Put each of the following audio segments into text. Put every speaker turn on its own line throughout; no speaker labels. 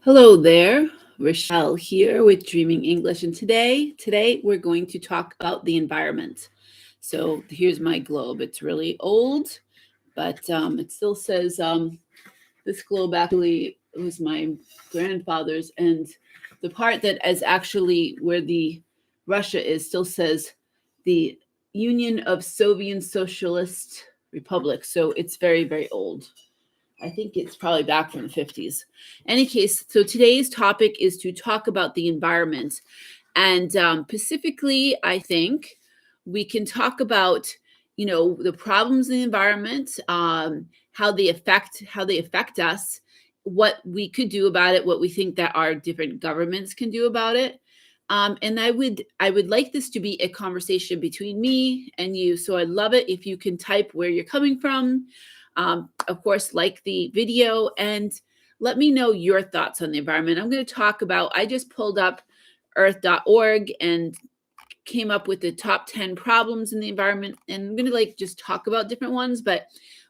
Hello there, Rochelle here with Dreaming English, and today we're going to talk about the environment. So here's my globe. It's really old, but it still says this globe actually was my grandfather's, and the part that is actually where the Russia is still says the Union of Soviet Socialist Republic. So it's very, very old. I think it's probably back from the 50s. Any case, so today's topic is to talk about the environment. And specifically, I think we can talk about, the problems in the environment, how they affect us, what we could do about it, what we think that our different governments can do about it. And I would like this to be a conversation between me and you. So I'd love it if you can type where you're coming from. Of course, like the video and let me know your thoughts on the environment. I'm going to talk about, I just pulled up earth.org and came up with the top 10 problems in the environment. And I'm going to just talk about different ones, but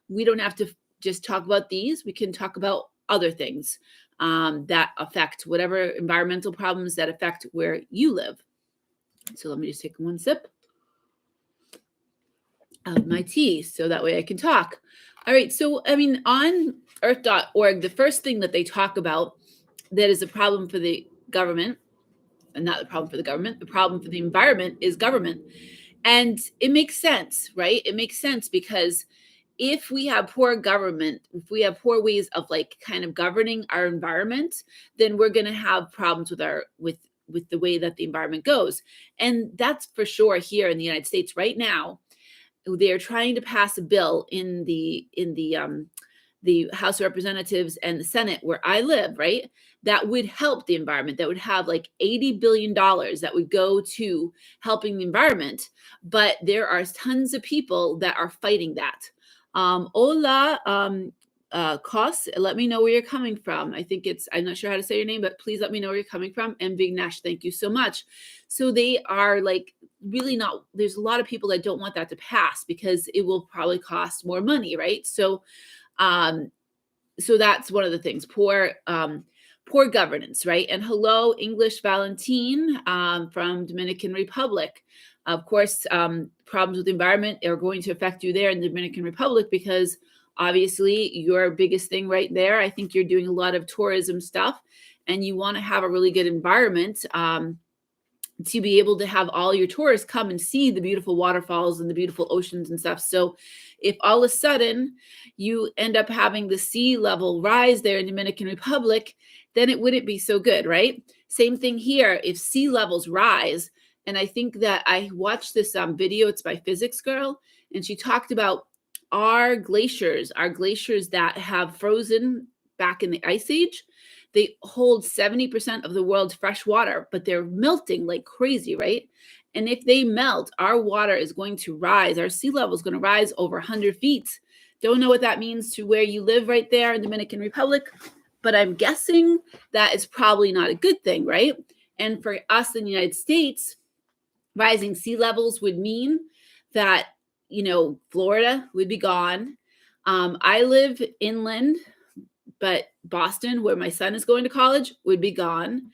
we don't have to just talk about these. We can talk about other things that affect whatever environmental problems that affect where you live. So let me just take one sip of my tea so that way I can talk. All right, so on earth.org, the first thing that they talk about that is a problem for the government, and not the problem for the government, the problem for the environment is government. And it makes sense, right? It makes sense because if we have poor government, if we have poor ways of kind of governing our environment, then we're going to have problems with the way that the environment goes. And that's for sure here in the United States right now. They're trying to pass a bill in the House of Representatives and the Senate where I live, right? That would help the environment. That would have $80 billion that would go to helping the environment. But there are tons of people that are fighting that. Hola, Kos, let me know where you're coming from. I'm not sure how to say your name, but please let me know where you're coming from. And Vignesh, thank you so much. So they are really not, there's a lot of people that don't want that to pass because it will probably cost more money, right? So that's one of the things, poor governance, right? And hello, English Valentine from Dominican Republic. Of course, problems with the environment are going to affect you there in the Dominican Republic because obviously your biggest thing right there, I think you're doing a lot of tourism stuff and you want to have a really good environment to be able to have all your tourists come and see the beautiful waterfalls and the beautiful oceans and stuff. So if all of a sudden you end up having the sea level rise there in Dominican Republic, then it wouldn't be so good, right? Same thing here. If sea levels rise, and I think that I watched this video, it's by Physics Girl, and she talked about our glaciers that have frozen back in the Ice Age. They hold 70% of the world's fresh water, but they're melting like crazy, right? And if they melt, our water is going to rise. Our sea level is going to rise over 100 feet. Don't know what that means to where you live right there in Dominican Republic, but I'm guessing that is probably not a good thing, right? And for us in the United States, rising sea levels would mean that, Florida would be gone. I live inland, but Boston, where my son is going to college, would be gone.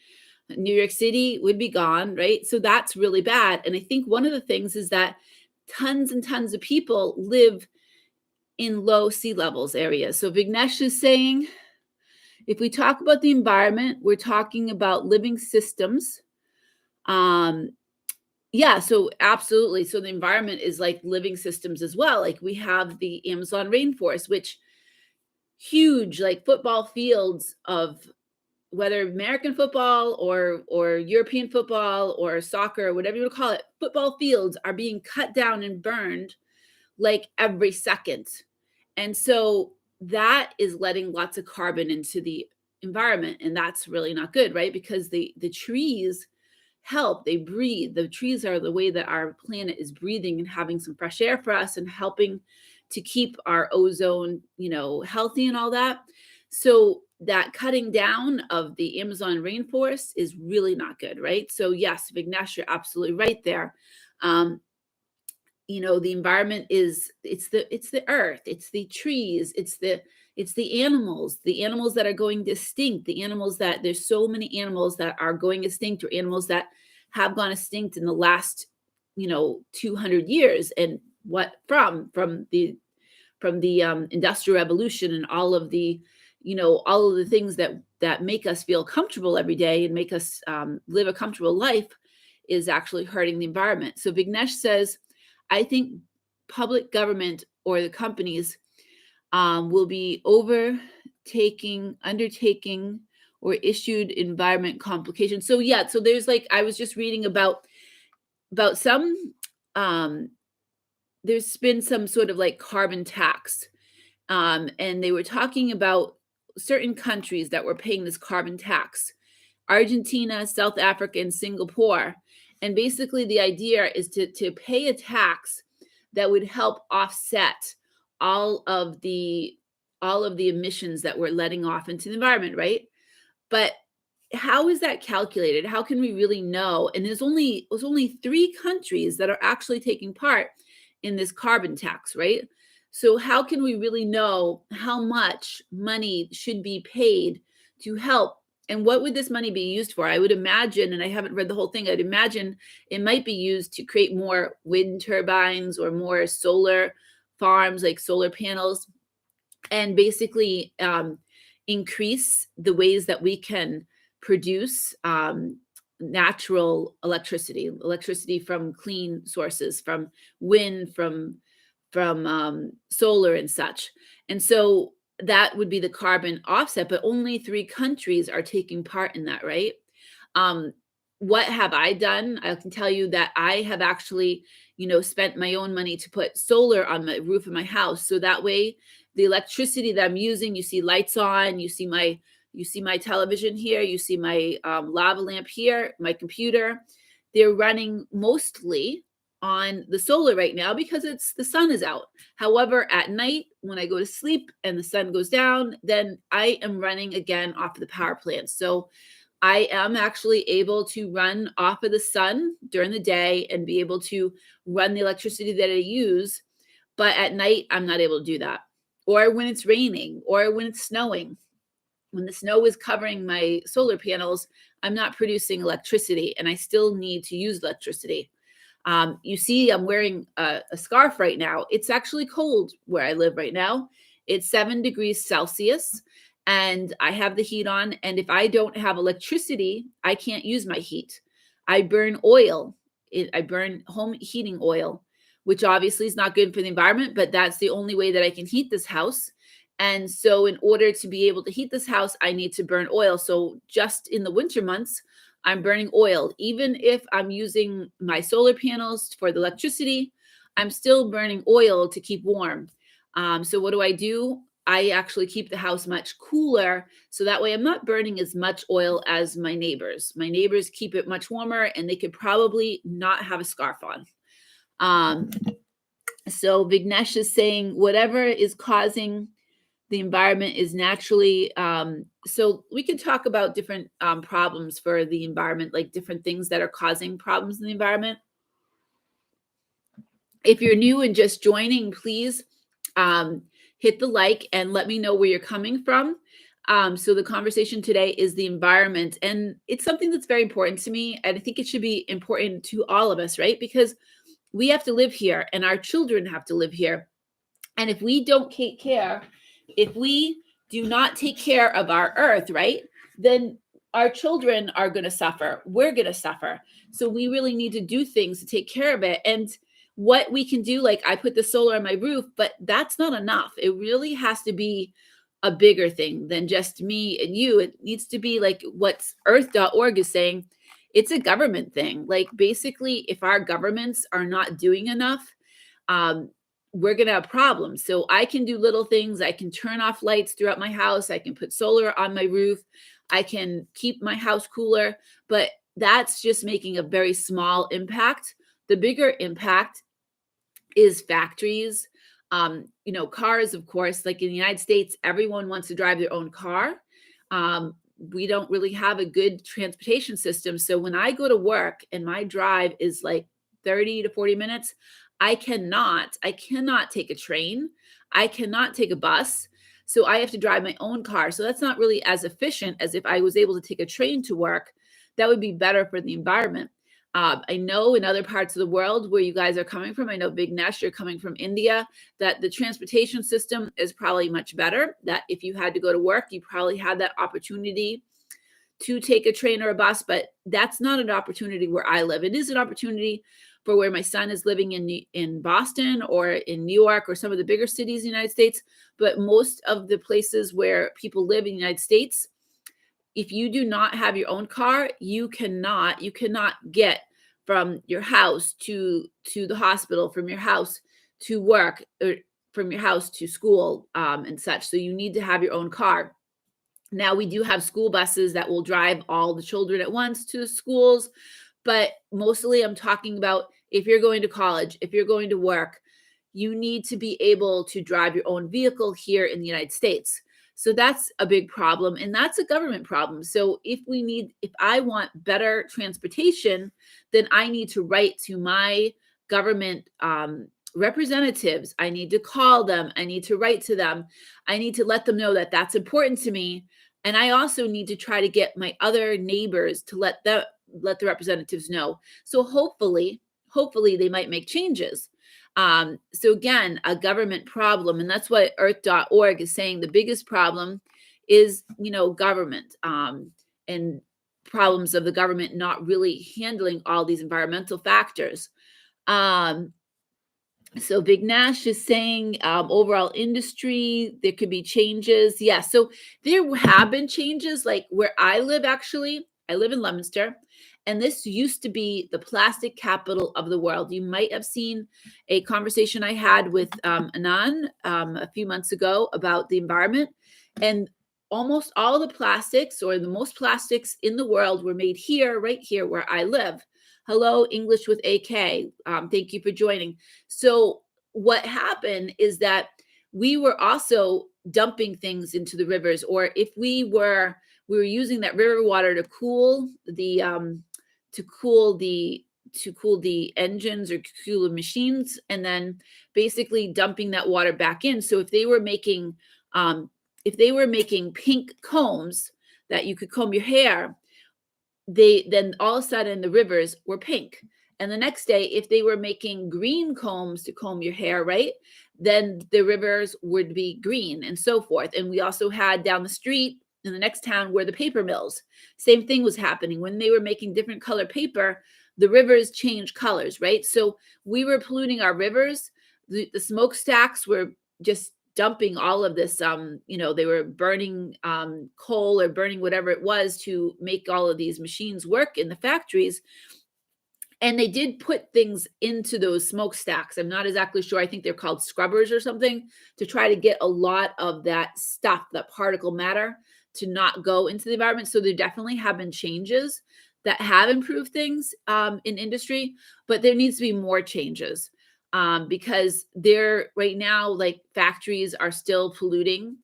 New York City would be gone, right? So that's really bad. And I think one of the things is that tons and tons of people live in low sea levels areas. So Vignesh is saying, if we talk about the environment, we're talking about living systems. Yeah, so absolutely. So the environment is like living systems as well. We have the Amazon rainforest, which huge football fields of whether American football or European football or soccer or whatever you want to call it, football fields are being cut down and burned every second. And so that is letting lots of carbon into the environment, and that's really not good, right? Because the trees help, they breathe. The trees are the way that our planet is breathing and having some fresh air for us and helping to keep our ozone, healthy and all that. So that cutting down of the Amazon rainforest is really not good, right? So yes, Vignesh, you're absolutely right there. The environment it's the earth, it's the trees, it's the It's the animals that are going extinct, the animals that there's so many animals that are going extinct, or animals that have gone extinct in the last, 200 years. And what from the industrial revolution, and all of the things that make us feel comfortable every day and make us live a comfortable life, is actually hurting the environment. So Vignesh says, I think public government or the companies will be undertaking or issued environment complications. So yeah, so there's I was just reading about some there's been some sort of carbon tax, and they were talking about certain countries that were paying this carbon tax: Argentina, South Africa, and Singapore. And basically the idea is to pay a tax that would help offset all of the emissions that we're letting off into the environment, right? But how is that calculated? How can we really know? And there's only 3 countries that are actually taking part in this carbon tax, right? So how can we really know how much money should be paid to help? And what would this money be used for? I would imagine, and I haven't read the whole thing, I'd imagine it might be used to create more wind turbines or more solar farms, like solar panels, and basically increase the ways that we can produce natural electricity from clean sources, from wind, from solar and such. And so that would be the carbon offset, but only 3 countries are taking part in that, right? What have I done? I can tell you that I have actually, spent my own money to put solar on the roof of my house. So that way the electricity that I'm using, you see lights on, you see my television here, you see my lava lamp here, my computer, they're running mostly on the solar right now because the sun is out. However, at night when I go to sleep and the sun goes down, then I am running again off of the power plant. So I am actually able to run off of the sun during the day and be able to run the electricity that I use. But at night, I'm not able to do that. Or when it's raining, or when it's snowing. When the snow is covering my solar panels, I'm not producing electricity, and I still need to use electricity. You see, I'm wearing a scarf right now. It's actually cold where I live right now. It's 7 degrees Celsius, and I have the heat on. And if I don't have electricity, I can't use my heat. I burn oil. I burn home heating oil, which obviously is not good for the environment, but that's the only way that I can heat this house. And so in order to be able to heat this house, I need to burn oil. So just in the winter months, I'm burning oil. Even if I'm using my solar panels for the electricity, I'm still burning oil to keep warm. So what do? I actually keep the house much cooler. So that way I'm not burning as much oil as my neighbors. My neighbors keep it much warmer, and they could probably not have a scarf on. So Vignesh is saying whatever is causing the environment is naturally, so we could talk about different problems for the environment, like different things that are causing problems in the environment. If you're new and just joining, please hit the like and let me know where you're coming from. So the conversation today is the environment, and it's something that's very important to me, and I think it should be important to all of us, right? Because we have to live here, and our children have to live here. And if we don't take care, if we do not take care of our earth, right, then our children are going to suffer. We're going to suffer. So we really need to do things to take care of it. And what we can do, like I put the solar on my roof, but that's not enough. It really has to be a bigger thing than just me and you. It needs to be like what earth.org is saying. It's a government thing. Like basically, if our governments are not doing enough, we're going to have problems. So I can do little things. I can turn off lights throughout my house. I can put solar on my roof. I can keep my house cooler, but that's just making a very small impact. The bigger impact is factories, cars, of course. Like in the United States, everyone wants to drive their own car. We don't really have a good transportation system. So when I go to work and my drive is like 30 to 40 minutes, I cannot take a train. I cannot take a bus. So I have to drive my own car. So that's not really as efficient as if I was able to take a train to work. That would be better for the environment. I know in other parts of the world where you guys are coming from, I know Big Nesh, you're coming from India, that the transportation system is probably much better. That if you had to go to work, you probably had that opportunity to take a train or a bus, but that's not an opportunity where I live. It is an opportunity for where my son is living in Boston or in New York or some of the bigger cities in the United States. But most of the places where people live in the United States, if you do not have your own car, you cannot get from your house to the hospital, from your house to work, or from your house to school, and such. So you need to have your own car. Now we do have school buses that will drive all the children at once to schools, but mostly I'm talking about if you're going to college, if you're going to work, you need to be able to drive your own vehicle here in the United States. So that's a big problem, and that's a government problem. So if I want better transportation, then I need to write to my government representatives. I need to call them. I need to write to them. I need to let them know that that's important to me. And I also need to try to get my other neighbors to let the representatives know. So hopefully they might make changes. So again, a government problem, and that's what earth.org is saying. The biggest problem is, government, and problems of the government not really handling all these environmental factors. So Big Nash is saying overall industry, there could be changes. Yeah, so there have been changes. Like where I live, actually, I live in Leominster, and this used to be the plastic capital of the world. You might have seen a conversation I had with Anand a few months ago about the environment. And almost all the plastics, or the most plastics in the world, were made here, right here where I live. Hello, English with AK. Thank you for joining. So what happened is that we were also dumping things into the rivers, or if we were using that river water to cool the engines or cool the machines, and then basically dumping that water back in. So if they were making pink combs that you could comb your hair, then all of a sudden the rivers were pink. And the next day, if they were making green combs to comb your hair, right, then the rivers would be green, and so forth. And we also had down the street in the next town were the paper mills. Same thing was happening. When they were making different color paper, the rivers changed colors, right? So we were polluting our rivers. The smokestacks were just dumping all of this, they were burning coal or burning whatever it was to make all of these machines work in the factories. And they did put things into those smokestacks. I'm not exactly sure. I think they're called scrubbers or something, to try to get a lot of that stuff, that particle matter, to not go into the environment. So there definitely have been changes that have improved things in industry, but there needs to be more changes. Because right now, like, factories are still polluting.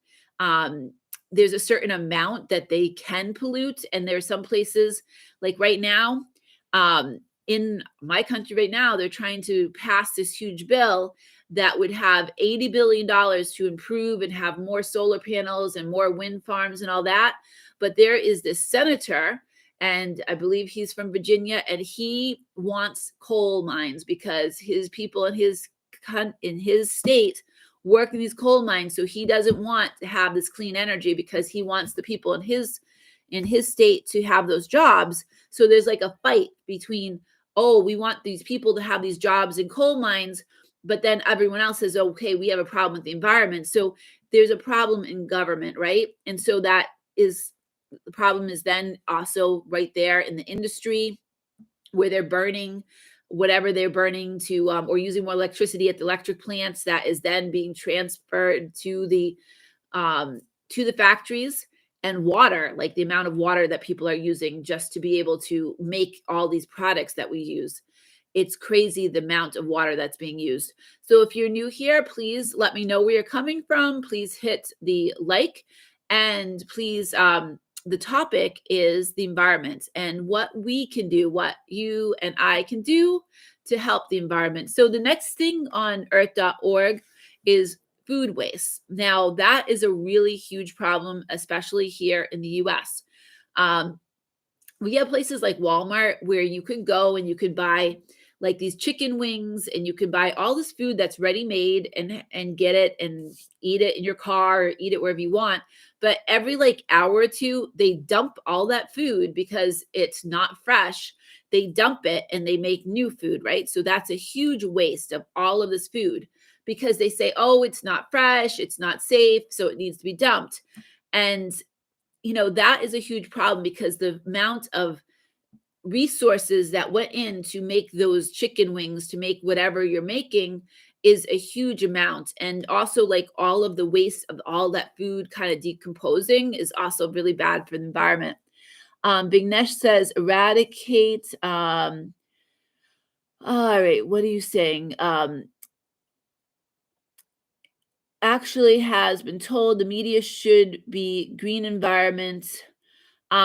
There's a certain amount that they can pollute. And there's some places, like right now, in my country right now, they're trying to pass this huge bill that would have $80 billion to improve and have more solar panels and more wind farms and all that. But there is this senator, and I believe he's from Virginia, and he wants coal mines because his people in his state work in these coal mines. So he doesn't want to have this clean energy because he wants the people in his state to have those jobs. So there's like a fight between, we want these people to have these jobs in coal mines, but then everyone else says, okay, we have a problem with the environment. So there's a problem in government, right? And so the problem is then also right there in the industry, where they're burning whatever they're burning to, or using more electricity at the electric plants that is then being transferred to the factories. And water, like the amount of water that people are using just to be able to make all these products that we use. It's crazy the amount of water that's being used. So if you're new here, please let me know where you're coming from. Please hit the like, and please, the topic is the environment and what we can do, what you and I can do to help the environment. So the next thing on earth.org is food waste. Now, that is a really huge problem, especially here in the US. Um, we have places like Walmart where you could go and you could buy like these chicken wings, and you could buy all this food that's ready made and get it and eat it in your car or eat it wherever you want. But every like hour or two, they dump all that food because it's not fresh. They dump it and they make new food, right? So that's a huge waste of all of this food because they say, oh, it's not fresh, it's not safe, so it needs to be dumped. And that is a huge problem because the amount of resources that went in to make those chicken wings, to make whatever you're making, is a huge amount. And also, like, all of the waste of all that food kind of decomposing is also really bad for the environment. Bignesh says eradicate. All right, what are you saying? Actually has been told the media should be green environment.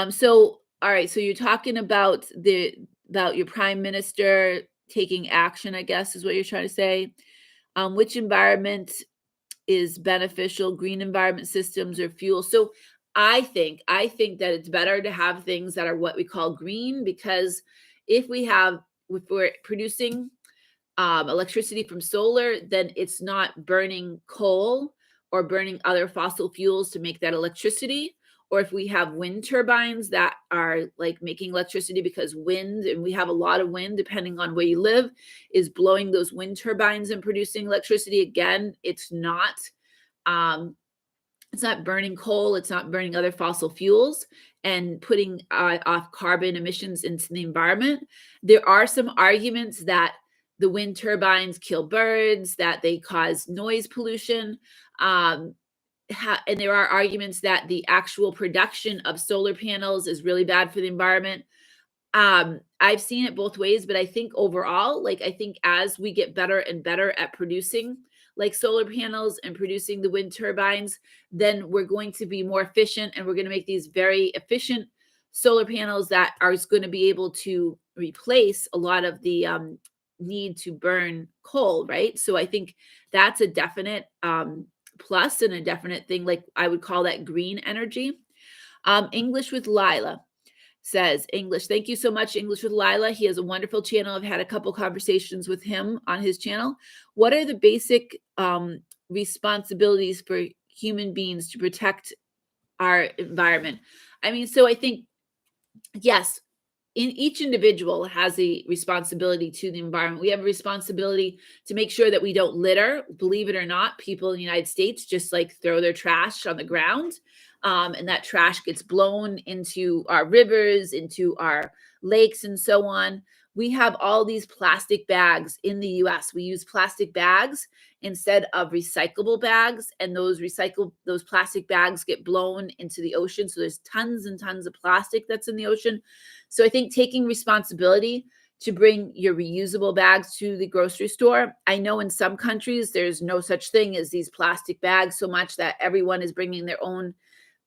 So all right, so you're talking about your prime minister taking action, I guess is what you're trying to say. Which environment is beneficial, green environment systems or fuel? So I think that it's better to have things that are what we call green, because if we're producing electricity from solar, then it's not burning coal or burning other fossil fuels to make that electricity. Or if we have wind turbines that are like making electricity because wind, and we have a lot of wind depending on where you live, is blowing those wind turbines and producing electricity. Again, um, it's not burning coal, it's not burning other fossil fuels and putting off carbon emissions into the environment. There are some arguments that the wind turbines kill birds, that they cause noise pollution. And there are arguments that the actual production of solar panels is really bad for the environment. I've seen it both ways, but I think overall, like, I think as we get better and better at producing like solar panels and producing the wind turbines, then we're going to be more efficient, and we're going to make these very efficient solar panels that are going to be able to replace a lot of the need to burn coal, right? So I think that's a definite plus and a definite thing. Like, I would call that green energy. English with Lila says, English, thank you so much, English with Lila. He has a wonderful channel. I've had a couple conversations with him on his channel. What are the basic responsibilities for human beings to protect our environment? I mean, so I think, yes, in each individual has a responsibility to the environment. We have a responsibility to make sure that we don't litter. Believe it or not, people in the United States just like throw their trash on the ground. And that trash gets blown into our rivers, into our lakes, and so on. We have all these plastic bags in the US. We use plastic bags instead of recyclable bags, and those plastic bags get blown into the ocean. So there's tons and tons of plastic that's in the ocean. So I think taking responsibility to bring your reusable bags to the grocery store. I know in some countries there's no such thing as these plastic bags, so much that everyone is bringing their own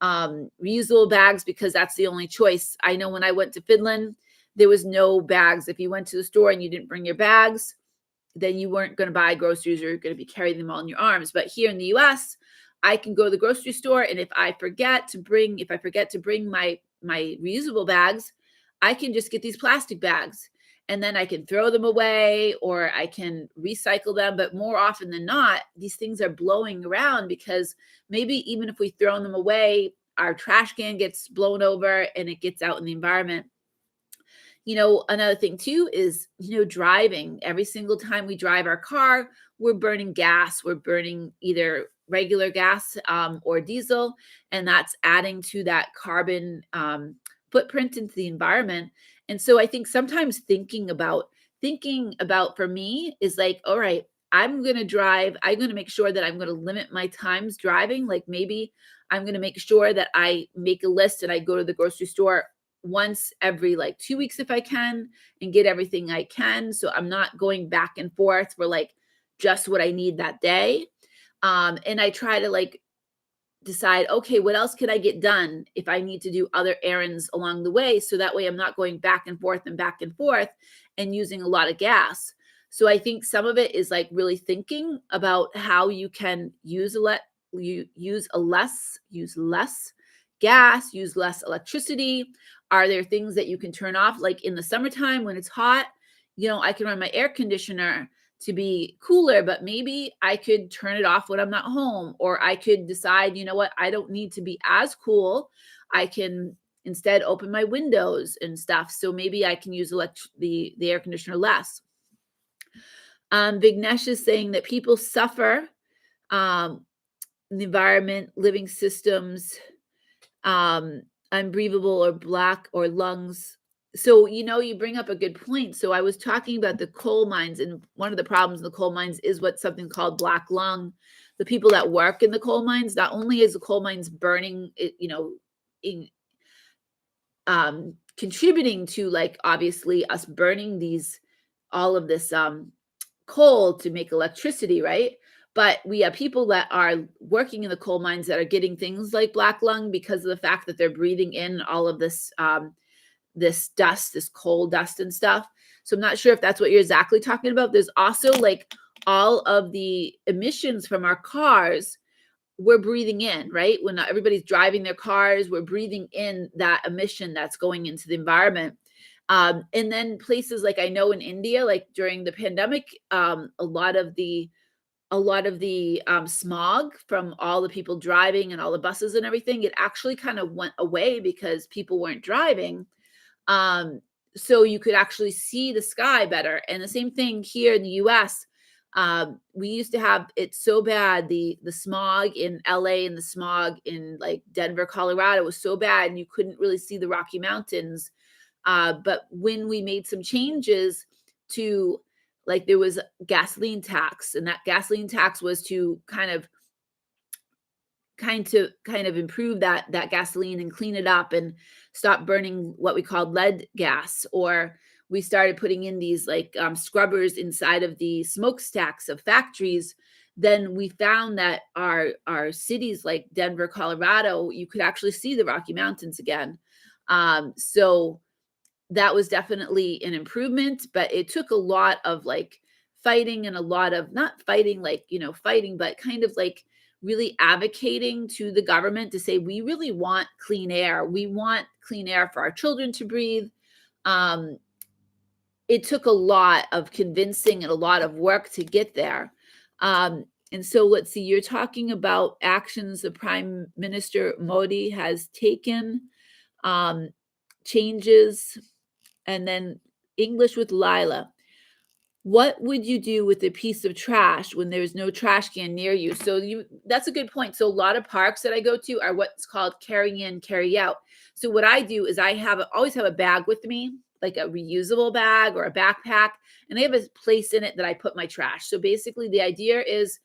reusable bags because that's the only choice. I know when I went to Finland, there was no bags. If you went to the store and you didn't bring your bags, then you weren't going to buy groceries, or you're going to be carrying them all in your arms. But here in the US, I can go to the grocery store, and if I forget to bring my reusable bags, I can just get these plastic bags, and then I can throw them away or I can recycle them. But more often than not, these things are blowing around because maybe even if we throw them away, our trash can gets blown over and it gets out in the environment. Another thing too is, driving. Every single time we drive our car, we're burning gas. We're burning either regular gas or diesel, and that's adding to that carbon footprint into the environment. And so I think sometimes thinking about for me is like, all right, I'm going to drive. I'm going to make sure that I'm going to limit my times driving. Like, maybe I'm going to make sure that I make a list and I go to the grocery store once every like 2 weeks if I can, and get everything I can. So I'm not going back and forth for like just what I need that day. And I try to like decide, okay, what else could I get done if I need to do other errands along the way? So that way I'm not going back and forth and using a lot of gas. So I think some of it is like really thinking about how you can use use less gas, use less electricity. Are there things that you can turn off? Like in the summertime when it's hot, I can run my air conditioner to be cooler, but maybe I could turn it off when I'm not home, or I could decide, you know what, I don't need to be as cool. I can instead open my windows and stuff. So maybe I can use the air conditioner less. Vignesh is saying that people suffer um, the environment, living systems, unbreathable or black or lungs. So, you bring up a good point. So I was talking about the coal mines, and one of the problems in the coal mines is what's something called black lung. The people that work in the coal mines, not only is the coal mines burning, contributing to, like, obviously us burning all of this coal to make electricity, right? But we have people that are working in the coal mines that are getting things like black lung because of the fact that they're breathing in all of this dust, this coal dust and stuff. So I'm not sure if that's what you're exactly talking about. There's also like all of the emissions from our cars we're breathing in, right? When everybody's driving their cars, we're breathing in that emission that's going into the environment. And then places like, I know in India, like during the pandemic, a lot of the smog from all the people driving and all the buses and everything, it actually kind of went away because people weren't driving. So you could actually see the sky better. And the same thing here in the US. We used to have it so bad, the smog in LA and the smog in like Denver, Colorado was so bad, and you couldn't really see the Rocky Mountains. But when we made some changes to, like, there was gasoline tax, and that gasoline tax was to kind of improve that gasoline and clean it up and stop burning what we called lead gas. Or we started putting in these like scrubbers inside of the smokestacks of factories. Then we found that our cities like Denver, Colorado, you could actually see the Rocky Mountains again. So that was definitely an improvement, but it took a lot of like fighting, and a lot of not fighting, like, fighting, but kind of like really advocating to the government to say, we really want clean air. We want clean air for our children to breathe. It took a lot of convincing and a lot of work to get there. And so let's see, you're talking about actions the Prime Minister Modi has taken, changes, and then English with Lila. What would you do with a piece of trash when there's no trash can near you? So that's a good point. So a lot of parks that I go to are what's called carry in, carry out. So what I do is I always have a bag with me, like a reusable bag or a backpack, and I have a place in it that I put my trash. So basically the idea is,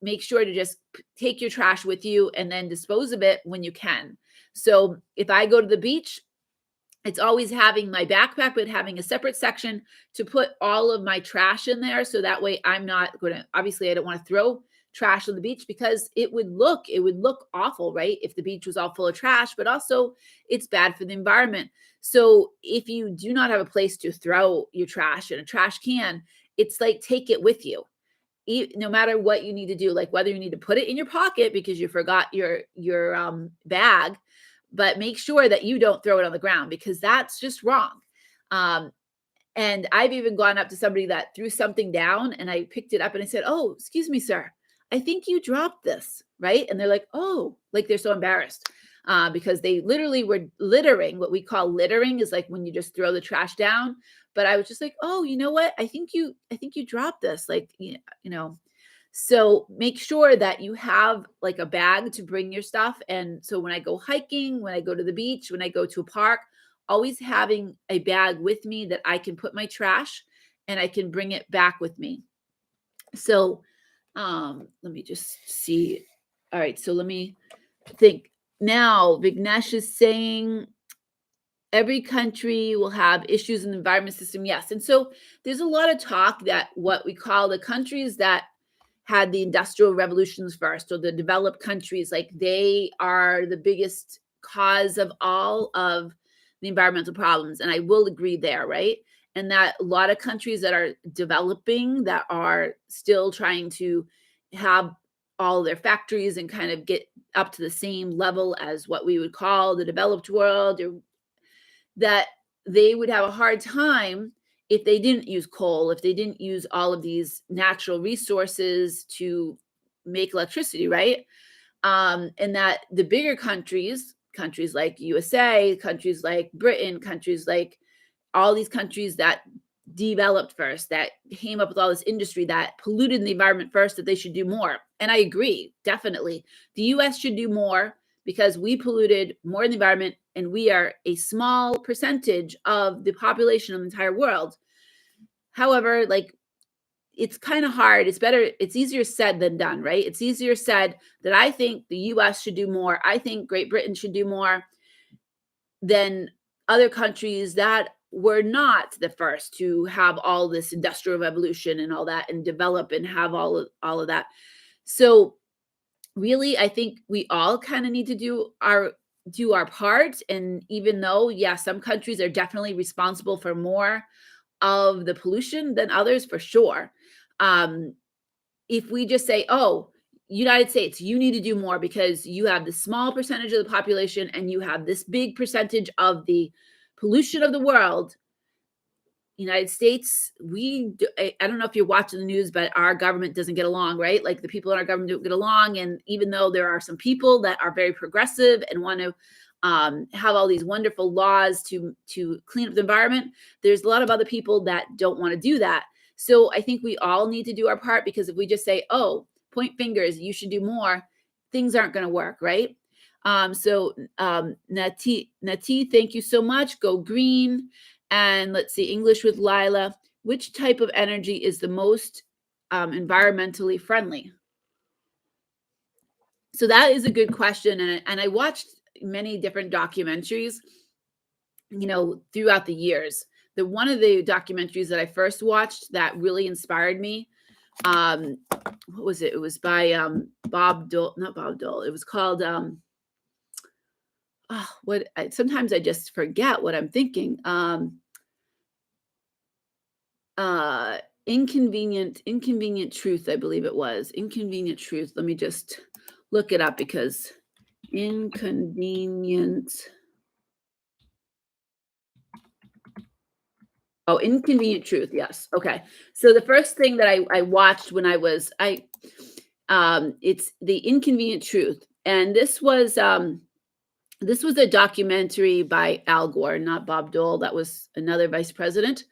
make sure to just take your trash with you and then dispose of it when you can. So if I go to the beach, it's always having my backpack, but having a separate section to put all of my trash in there. So that way I'm not going to, obviously I don't want to throw trash on the beach because it would look awful, right? If the beach was all full of trash, but also it's bad for the environment. So if you do not have a place to throw your trash in a trash can, it's like, take it with you. No matter what you need to do, like whether you need to put it in your pocket because you forgot your bag, but make sure that you don't throw it on the ground because that's just wrong. And I've even gone up to somebody that threw something down, and I picked it up and I said, "Oh, excuse me, sir. I think you dropped this," right? And they're like, "Oh," like they're so embarrassed because they literally were littering. What we call littering is like when you just throw the trash down. But I was just like, "Oh, you know what? I think you dropped this." Like, So make sure that you have like a bag to bring your stuff. And so when I go hiking, when I go to the beach, when I go to a park, always having a bag with me that I can put my trash and I can bring it back with me. So let me just see. All right, so let me think. Now, Vignesh is saying every country will have issues in the environment system. Yes. And so there's a lot of talk that what we call the countries that had the industrial revolutions first, or the developed countries, like they are the biggest cause of all of the environmental problems. And I will agree there, right? and that a lot of countries that are developing, that are still trying to have all their factories and kind of get up to the same level as what we would call the developed world, or that they would have a hard time if they didn't use coal, if they didn't use all of these natural resources to make electricity, right? And that the bigger countries, countries like USA, countries like Britain, countries like all these countries that developed first, that came up with all this industry that polluted the environment first, that they should do more. And I agree, definitely. The US should do more because we polluted more in the environment, and we are a small percentage of the population of the entire world. However, like, it's kind of hard. It's easier said than done, right? It's easier said that I think the US should do more. I think Great Britain should do more than other countries that were not the first to have all this industrial revolution and all that, and develop and have all of that. So really, I think we all kind of need to do our part. And even though, yeah, some countries are definitely responsible for more of the pollution than others, for sure. If we just say, oh, United States, you need to do more because you have this small percentage of the population and you have this big percentage of the pollution of the world. United States, I don't know if you're watching the news, but our government doesn't get along, right? Like, the people in our government don't get along. And even though there are some people that are very progressive and want to have all these wonderful laws to clean up the environment, there's a lot of other people that don't want to do that. So I think we all need to do our part, because if we just say, oh, point fingers, you should do more, things aren't going to work, right? Nati, thank you so much. Go green. And let's see, English with Lila. Which type of energy is the most environmentally friendly? So that is a good question. And I watched many different documentaries, throughout the years. One of the documentaries that I first watched that really inspired me, what was it? It was by Bob Dole, not Bob Dole. It was called sometimes I just forget what I'm thinking. Inconvenient Truth, I believe it was. Inconvenient Truth. Let me just look it up, because Inconvenient Truth. Yes. Okay. So the first thing that I watched when it's The Inconvenient Truth. And this was a documentary by Al Gore, not Bob Dole. That was another vice president.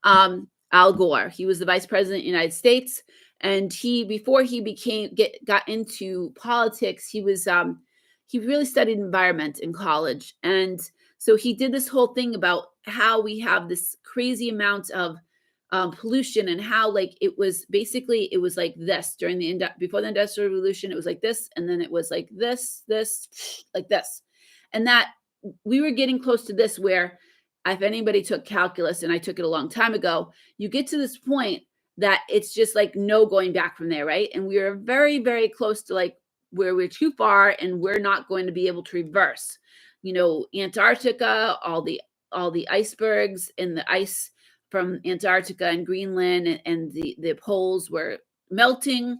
Al Gore. He was the vice president of the United States. And before he got into politics, he really studied environment in college. And so he did this whole thing about how we have this crazy amount of pollution, and how, like, it was like this before the Industrial Revolution. It was like this, and then it was like this, like this. And that we were getting close to this, where if anybody took calculus, and I took it a long time ago, you get to this point that it's just like no going back from there, right? And we are very, very close to, like, where we're too far and we're not going to be able to reverse. Antarctica, all the icebergs and the ice from Antarctica and Greenland and the poles were melting.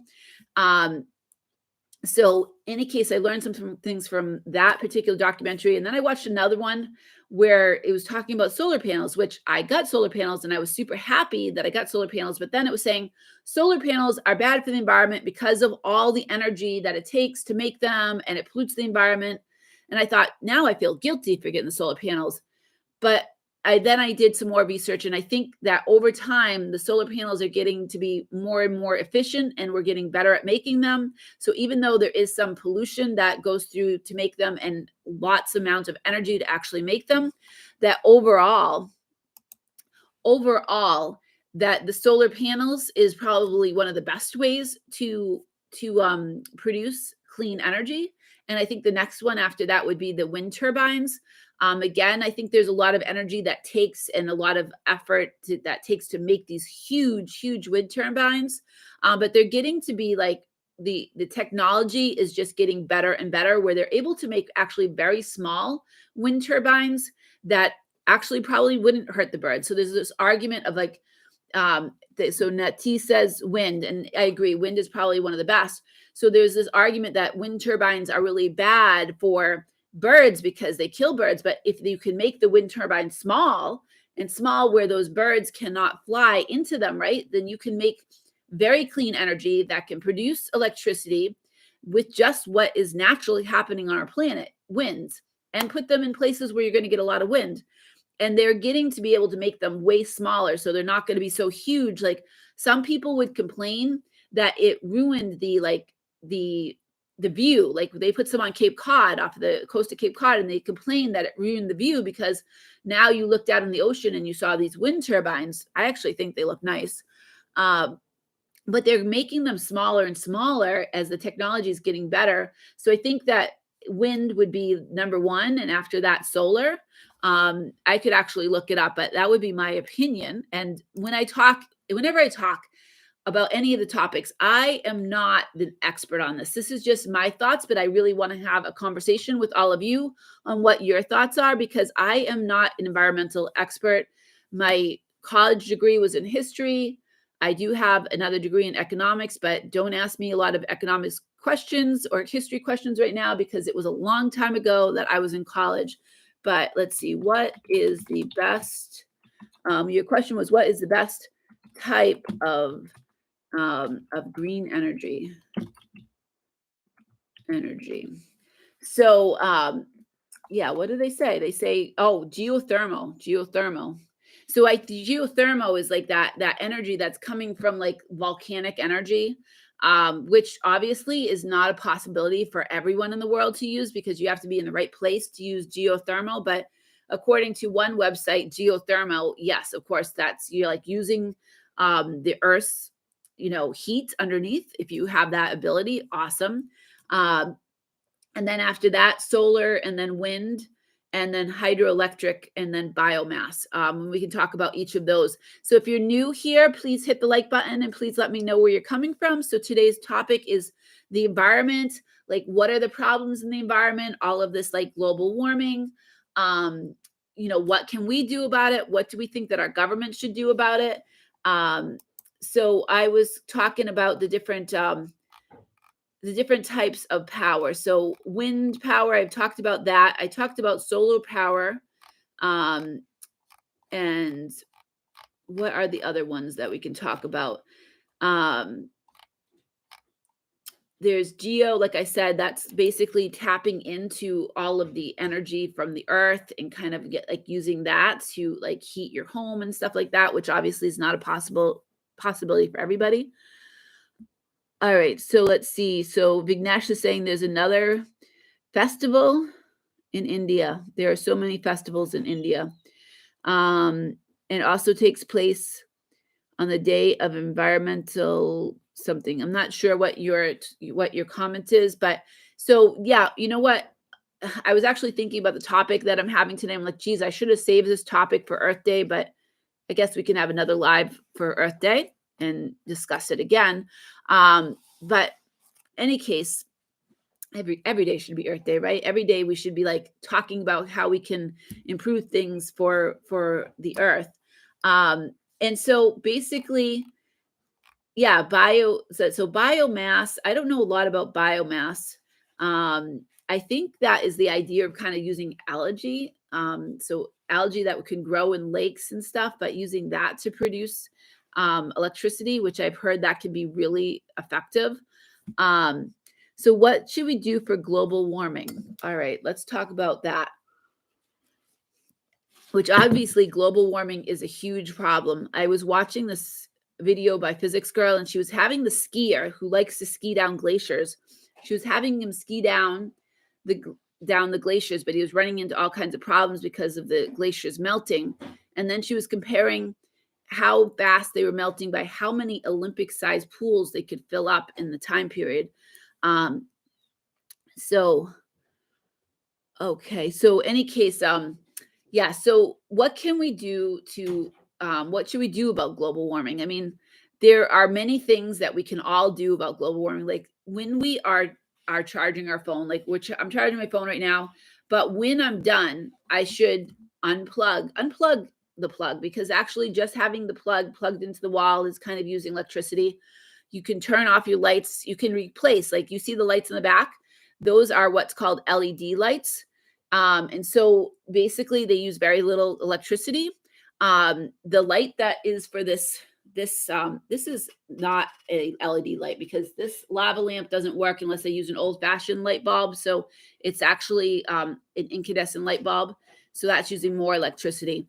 So in any case, I learned some things from that particular documentary. And then I watched another one where it was talking about solar panels, which I got solar panels, and I was super happy that I got solar panels. But then it was saying solar panels are bad for the environment because of all the energy that it takes to make them, and it pollutes the environment. And I thought, now I feel guilty for getting the solar panels. But I did some more research, and I think that over time, the solar panels are getting to be more and more efficient, and we're getting better at making them. So even though there is some pollution that goes through to make them, and lots amount of energy to actually make them, that overall, that the solar panels is probably one of the best ways to produce clean energy. And I think the next one after that would be the wind turbines. Again, I think there's a lot of energy that takes, and a lot of effort that takes to make these huge, huge wind turbines. But they're getting to be like, the technology is just getting better and better, where they're able to make actually very small wind turbines that actually probably wouldn't hurt the birds. So there's this argument of like, so Nati says wind, and I agree, wind is probably one of the best. So there's this argument that wind turbines are really bad for birds because they kill birds. But if you can make the wind turbine small and small where those birds cannot fly into them, right, then you can make very clean energy that can produce electricity with just what is naturally happening on our planet, winds, and put them in places where you're going to get a lot of wind. And they're getting to be able to make them way smaller, so they're not going to be so huge. Like some people would complain that it ruined the view. Like they put some on Cape Cod, off the coast of Cape Cod, and they complained that it ruined the view because now you looked out in the ocean and you saw these wind turbines. I actually think they look nice. But they're making them smaller and smaller as the technology is getting better. So I think that wind would be number one, and after that, solar. I could actually look it up, but that would be my opinion. And whenever I talk about any of the topics, I am not the expert on this. This is just my thoughts, but I really want to have a conversation with all of you on what your thoughts are, because I am not an environmental expert. My college degree was in history. I do have another degree in economics, but don't ask me a lot of economics questions or history questions right now because it was a long time ago that I was in college. But let's see, what is the best? Your question was, what is the best type of green energy? So yeah, what do they say? They say, oh, geothermal. So like the geothermal is like that energy that's coming from like volcanic energy, which obviously is not a possibility for everyone in the world to use because you have to be in the right place to use geothermal. But according to one website, geothermal, yes, of course, you're like using the Earth's, heat underneath. If you have that ability, awesome. And then after that, solar, and then wind, and then hydroelectric, and then biomass. We can talk about each of those. So if you're new here, please hit the like button and please let me know where you're coming from. So today's topic is the environment. Like, what are the problems in the environment? All of this, like global warming. What can we do about it? What do we think that our government should do about it? So I was talking about the different types of power. So wind power, I've talked about that. I talked about solar power. And what are the other ones that we can talk about? There's geo, like I said, that's basically tapping into all of the energy from the earth and kind of using that to like heat your home and stuff like that, which obviously is not a possibility for everybody. All right, so let's see. So Vignesh is saying there's another festival in India. There are so many festivals in India. And it also takes place on the day of environmental something. I'm not sure what your comment is, but so yeah, you know what? I was actually thinking about the topic that I'm having today. I'm like, geez, I should have saved this topic for Earth Day, but I guess we can have another live for Earth Day and discuss it again. But any case, every day should be Earth Day, right? Every day we should be like talking about how we can improve things for the earth. And so basically, yeah, so biomass, I don't know a lot about biomass. I think that is the idea of kind of using algae. So algae that can grow in lakes and stuff, but using that to produce electricity, which I've heard that can be really effective. So what should we do for global warming? All right, let's talk about that. Which obviously global warming is a huge problem. I was watching this video by Physics Girl, and she was having the skier who likes to ski down glaciers. She was having him ski down the glaciers, but he was running into all kinds of problems because of the glaciers melting. And then she was comparing how fast they were melting by how many Olympic-sized pools they could fill up in the time period. Okay. So any case, yeah. So what can we do to, what should we do about global warming? I mean, there are many things that we can all do about global warming. Like when we are charging our phone, like I'm charging my phone right now, but when I'm done, I should unplug the plug, because actually just having the plug plugged into the wall is kind of using electricity. You can turn off your lights. You can replace, like you see the lights in the back. Those are what's called LED lights. And so basically they use very little electricity. The light that is for this is not a LED light, because this lava lamp doesn't work unless they use an old-fashioned light bulb. So it's actually an incandescent light bulb. So that's using more electricity.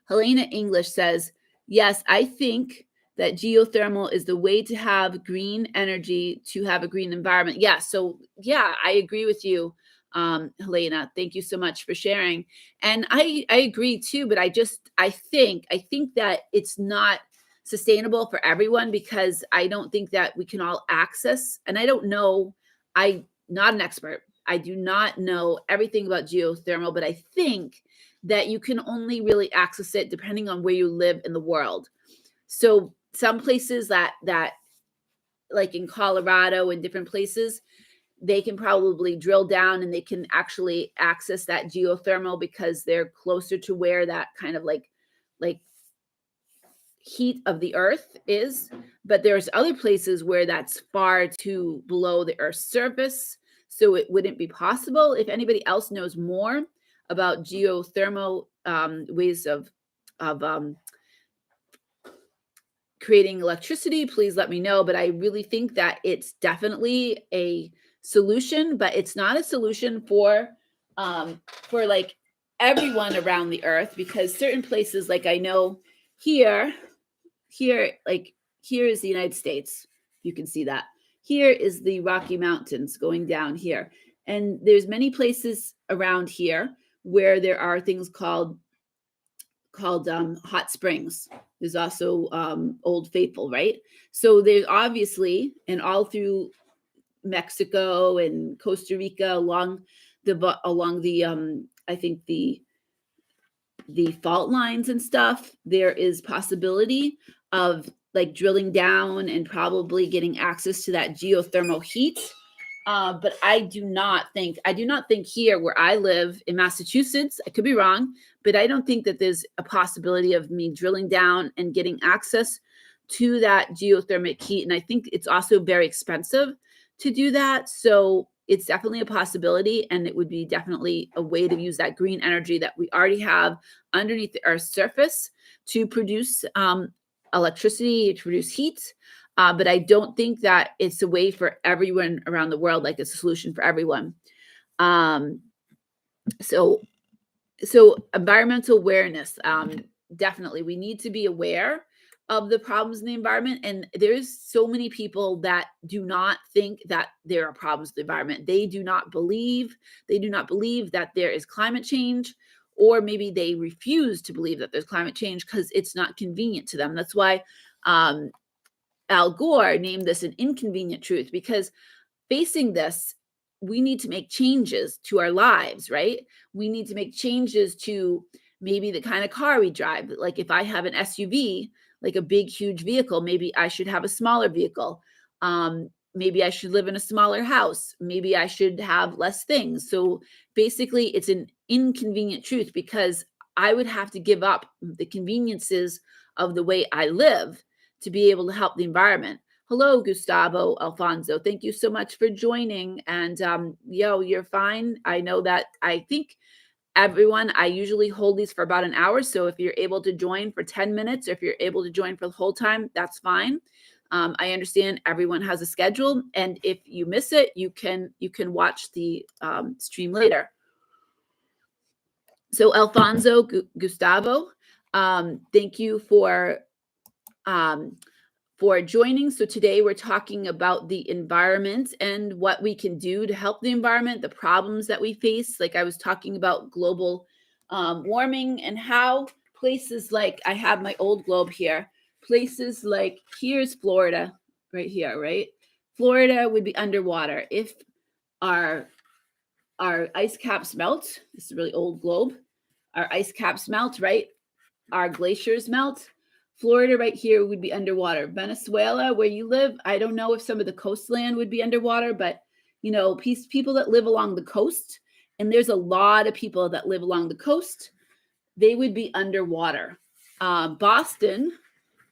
Helena English says, yes, I think that geothermal is the way to have green energy, to have a green environment. Yeah, so yeah, I agree with you, Helena. Thank you so much for sharing. And I agree too, but I think that it's not sustainable for everyone, because I don't think that we can all access, and I don't know, I'm not an expert. I do not know everything about geothermal, but I think that you can only really access it depending on where you live in the world. So some places that like in Colorado and different places, they can probably drill down and they can actually access that geothermal because they're closer to where that kind of like heat of the earth is. But there's other places where that's far too below the earth's surface, so it wouldn't be possible. If anybody else knows more about geothermal ways of creating electricity, please let me know. But I really think that it's definitely a solution, but it's not a solution for like everyone around the earth, because certain places, like I know here is the United States. You can see that. Here is the Rocky Mountains going down here. And there's many places around here where there are things called hot springs. There's also Old Faithful, right? So there's obviously, and all through Mexico and Costa Rica, along the I think the fault lines and stuff, there is possibility of like drilling down and probably getting access to that geothermal heat. But I do not think here where I live in Massachusetts, I could be wrong, but I don't think that there's a possibility of me drilling down and getting access to that geothermic heat. And I think it's also very expensive to do that. So it's definitely a possibility, and it would be definitely a way to use that green energy that we already have underneath the Earth's surface to produce electricity, to produce heat. But I don't think that it's a way for everyone around the world, like it's a solution for everyone. So environmental awareness, definitely, we need to be aware of the problems in the environment. And there's so many people that do not think that there are problems with the environment. They do not believe that there is climate change, or maybe they refuse to believe that there's climate change because it's not convenient to them. That's why Al Gore named this an inconvenient truth, because facing this, we need to make changes to our lives, right? We need to make changes to maybe the kind of car we drive. Like if I have an SUV, like a big, huge vehicle, maybe I should have a smaller vehicle. Maybe I should live in a smaller house. Maybe I should have less things. So basically, it's an inconvenient truth, because I would have to give up the conveniences of the way I live to be able to help the environment. Hello, Gustavo Alfonso. Thank you so much for joining. And you're fine. I know that I think everyone, I usually hold these for about an hour. So if you're able to join for 10 minutes, or if you're able to join for the whole time, that's fine. I understand everyone has a schedule, and if you miss it, you can watch the stream later. So Alfonso, Gustavo, thank you for joining. So today we're talking about the environment and what we can do to help the environment, the problems that we face. Like I was talking about global warming, and how places like, I have my old globe here, places like, here's Florida right here, right? Florida would be underwater if our ice caps melt. This is a really old globe. Our ice caps melt, right? Our glaciers melt. Florida right here would be underwater. Venezuela, where you live, I don't know if some of the coastland would be underwater, but people that live along the coast And there's a lot of people that live along the coast. They would be underwater. Boston,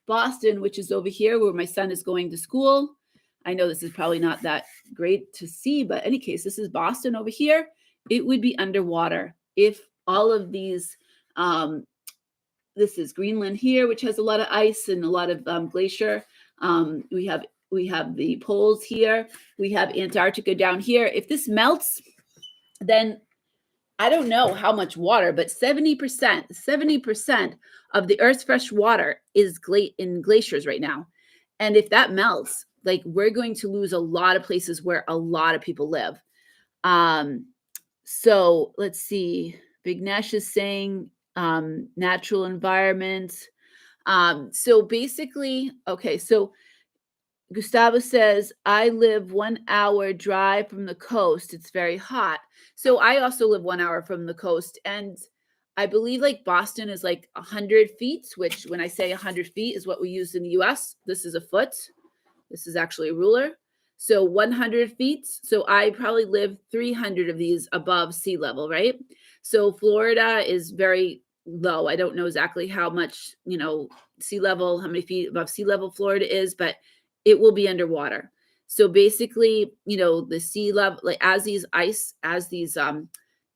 which is over here where my son is going to school. I know this is probably not that great to see, but in any case, this is Boston over here. It would be underwater if all of these, this is Greenland here, which has a lot of ice and a lot of glacier. We have the poles here. We have Antarctica down here. If this melts, then I don't know how much water, but 70% of the Earth's fresh water is in glaciers right now. And if that melts, like we're going to lose a lot of places where a lot of people live. So let's see. Big Nash is saying natural environment. So basically, okay, so Gustavo says, I live 1 hour drive from the coast. It's very hot. So I also live 1 hour from the coast. And I believe like Boston is like 100 feet, which when I say 100 feet is what we use in the US. This is a foot. This is actually a ruler. So 100 feet. So I probably live 300 of these above sea level, right? So Florida is very low. I don't know exactly how much, sea level, how many feet above sea level Florida is, but it will be underwater. So basically, the sea level, like as these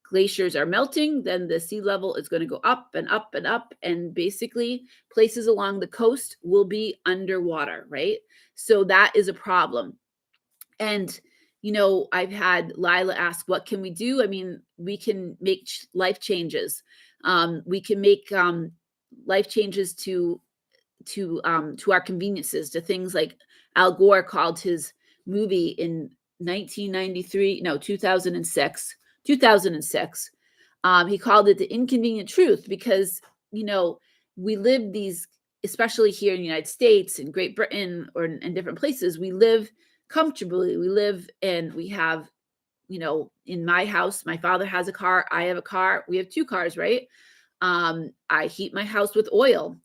glaciers are melting, then the sea level is going to go up and up and up. And basically places along the coast will be underwater, right? So that is a problem. And, I've had Lila ask, what can we do? I mean, we can make life changes. We can make life changes to our conveniences, to things like Al Gore called his movie in 2006. He called it The Inconvenient Truth because, we live these, especially here in the United States, in Great Britain, or in different places, we live comfortably. We live and we have, in my house, my father has a car. I have a car. We have 2 cars, right? I heat my house with oil.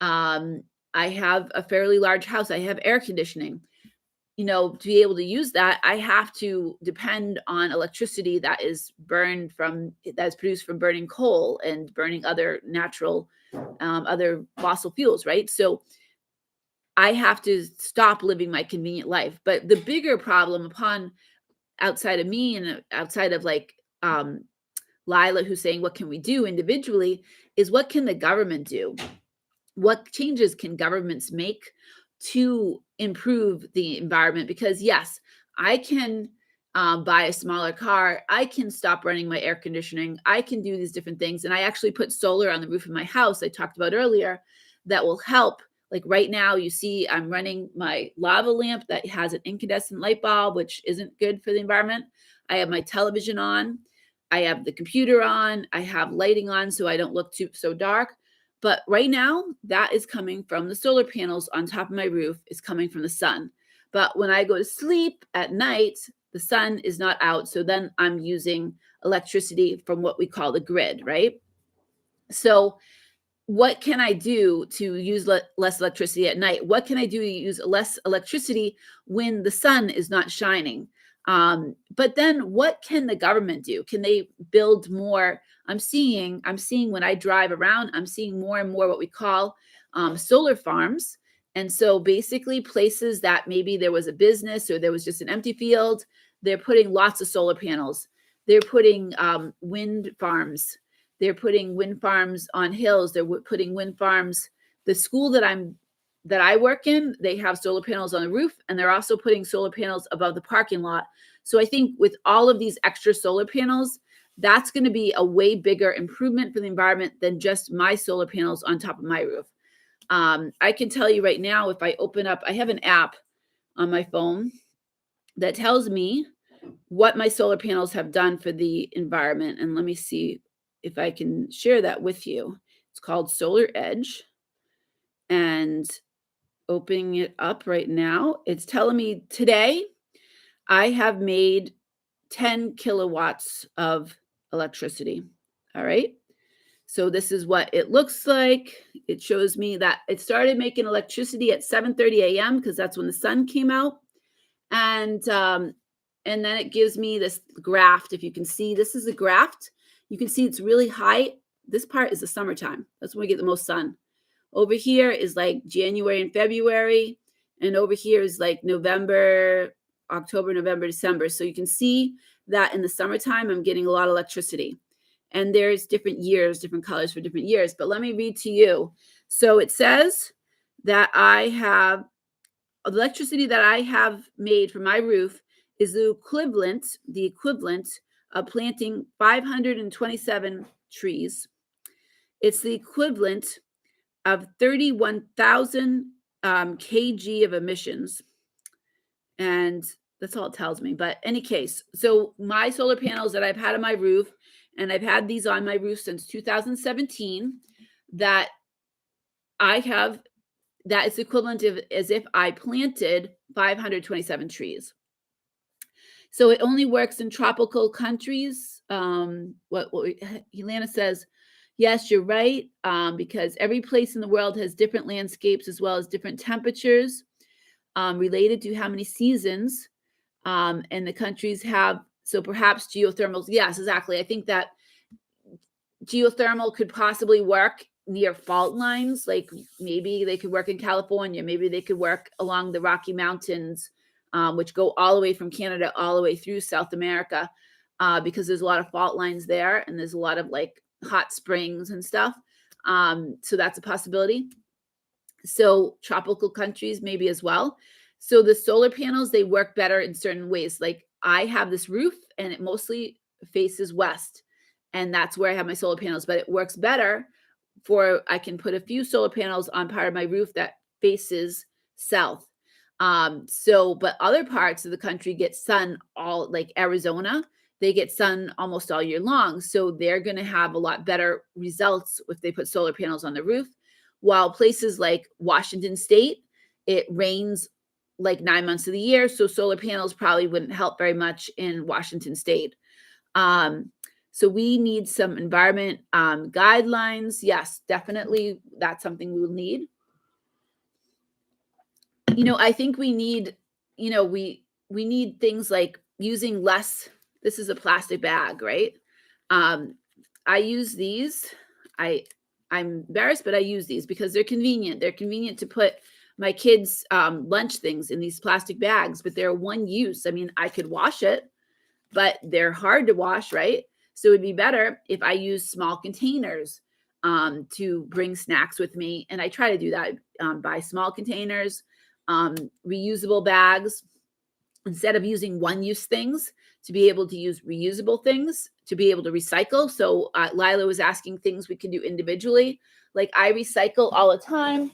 I have a fairly large house. I have air conditioning. To be able to use that, I have to depend on electricity that is produced from burning coal and burning other natural, other fossil fuels, right? So I have to stop living my convenient life. But the bigger problem outside of me and outside of like Lila, who's saying, what can we do individually, is what can the government do? What changes can governments make to improve the environment? Because yes, I can buy a smaller car. I can stop running my air conditioning. I can do these different things. And I actually put solar on the roof of my house, I talked about earlier, that will help. Like right now, you see I'm running my lava lamp that has an incandescent light bulb, which isn't good for the environment. I have my television on. I have the computer on. I have lighting on so I don't look so dark. But right now, that is coming from the solar panels on top of my roof. It's coming from the sun. But when I go to sleep at night, the sun is not out. So then I'm using electricity from what we call the grid, right? So what can I do to use less electricity at night? What can I do to use less electricity when the sun is not shining? But then what can the government do? Can they build more? I'm seeing when I drive around, I'm seeing more and more what we call solar farms. And so basically places that maybe there was a business or there was just an empty field, they're putting lots of solar panels. They're putting wind farms. They're putting wind farms on hills. They're putting wind farms. The school that I work in, they have solar panels on the roof, and they're also putting solar panels above the parking lot. So I think with all of these extra solar panels, that's going to be a way bigger improvement for the environment than just my solar panels on top of my roof. I can tell you right now, if I open up, I have an app on my phone that tells me what my solar panels have done for the environment. And let me see if I can share that with you. It's called Solar Edge. And opening it up right now, it's telling me today I have made 10 kilowatts of electricity. All right. So this is what it looks like. It shows me that it started making electricity at 7:30 a.m. because that's when the sun came out. And and then it gives me this graph. If you can see, this is a graph. You can see it's really high. This part is the summertime. That's when we get the most sun. Over here is like January and February. And over here is like November, October, November, December. So you can see that in the summertime, I'm getting a lot of electricity. And there's different years, different colors for different years. But let me read to you. So it says that I have electricity that I have made for my roof is the equivalent of planting 527 trees. It's the equivalent of 31,000 kg of emissions. And that's all it tells me. But any case, so my solar panels that I've had on my roof, and I've had these on my roof since 2017, that I have, that is equivalent of as if I planted 527 trees. So it only works in tropical countries. Helena says, yes, you're right, because every place in the world has different landscapes as well as different temperatures related to how many seasons. And the countries have, so perhaps geothermal. Yes, exactly. I think that geothermal could possibly work near fault lines. Like maybe they could work in California. Maybe they could work along the Rocky Mountains, which go all the way from Canada all the way through South America, because there's a lot of fault lines there, and there's a lot of like hot springs and stuff. So that's a possibility. So tropical countries maybe as well. So the solar panels, they work better in certain ways. Like I have this roof and it mostly faces west, and that's where I have my solar panels, but it works better for, I can put a few solar panels on part of my roof that faces south. But other parts of the country get sun all, like Arizona, they get sun almost all year long. So they're going to have a lot better results if they put solar panels on the roof. While places like Washington State, it rains like 9 months of the year. So solar panels probably wouldn't help very much in Washington State. So we need some environment guidelines. Yes, definitely. That's something we will need. I think we need, we need things like using less. This is a plastic bag, right? I use these. I'm embarrassed, but I use these because they're convenient. They're convenient to put my kids' lunch things in these plastic bags, but they're one use. I mean, I could wash it, but they're hard to wash, right? So it'd be better if I use small containers to bring snacks with me. And I try to do that, buy small containers, reusable bags, instead of using one-use things, to be able to use reusable things, to be able to recycle. So Lila was asking things we can do individually. Like I recycle all the time.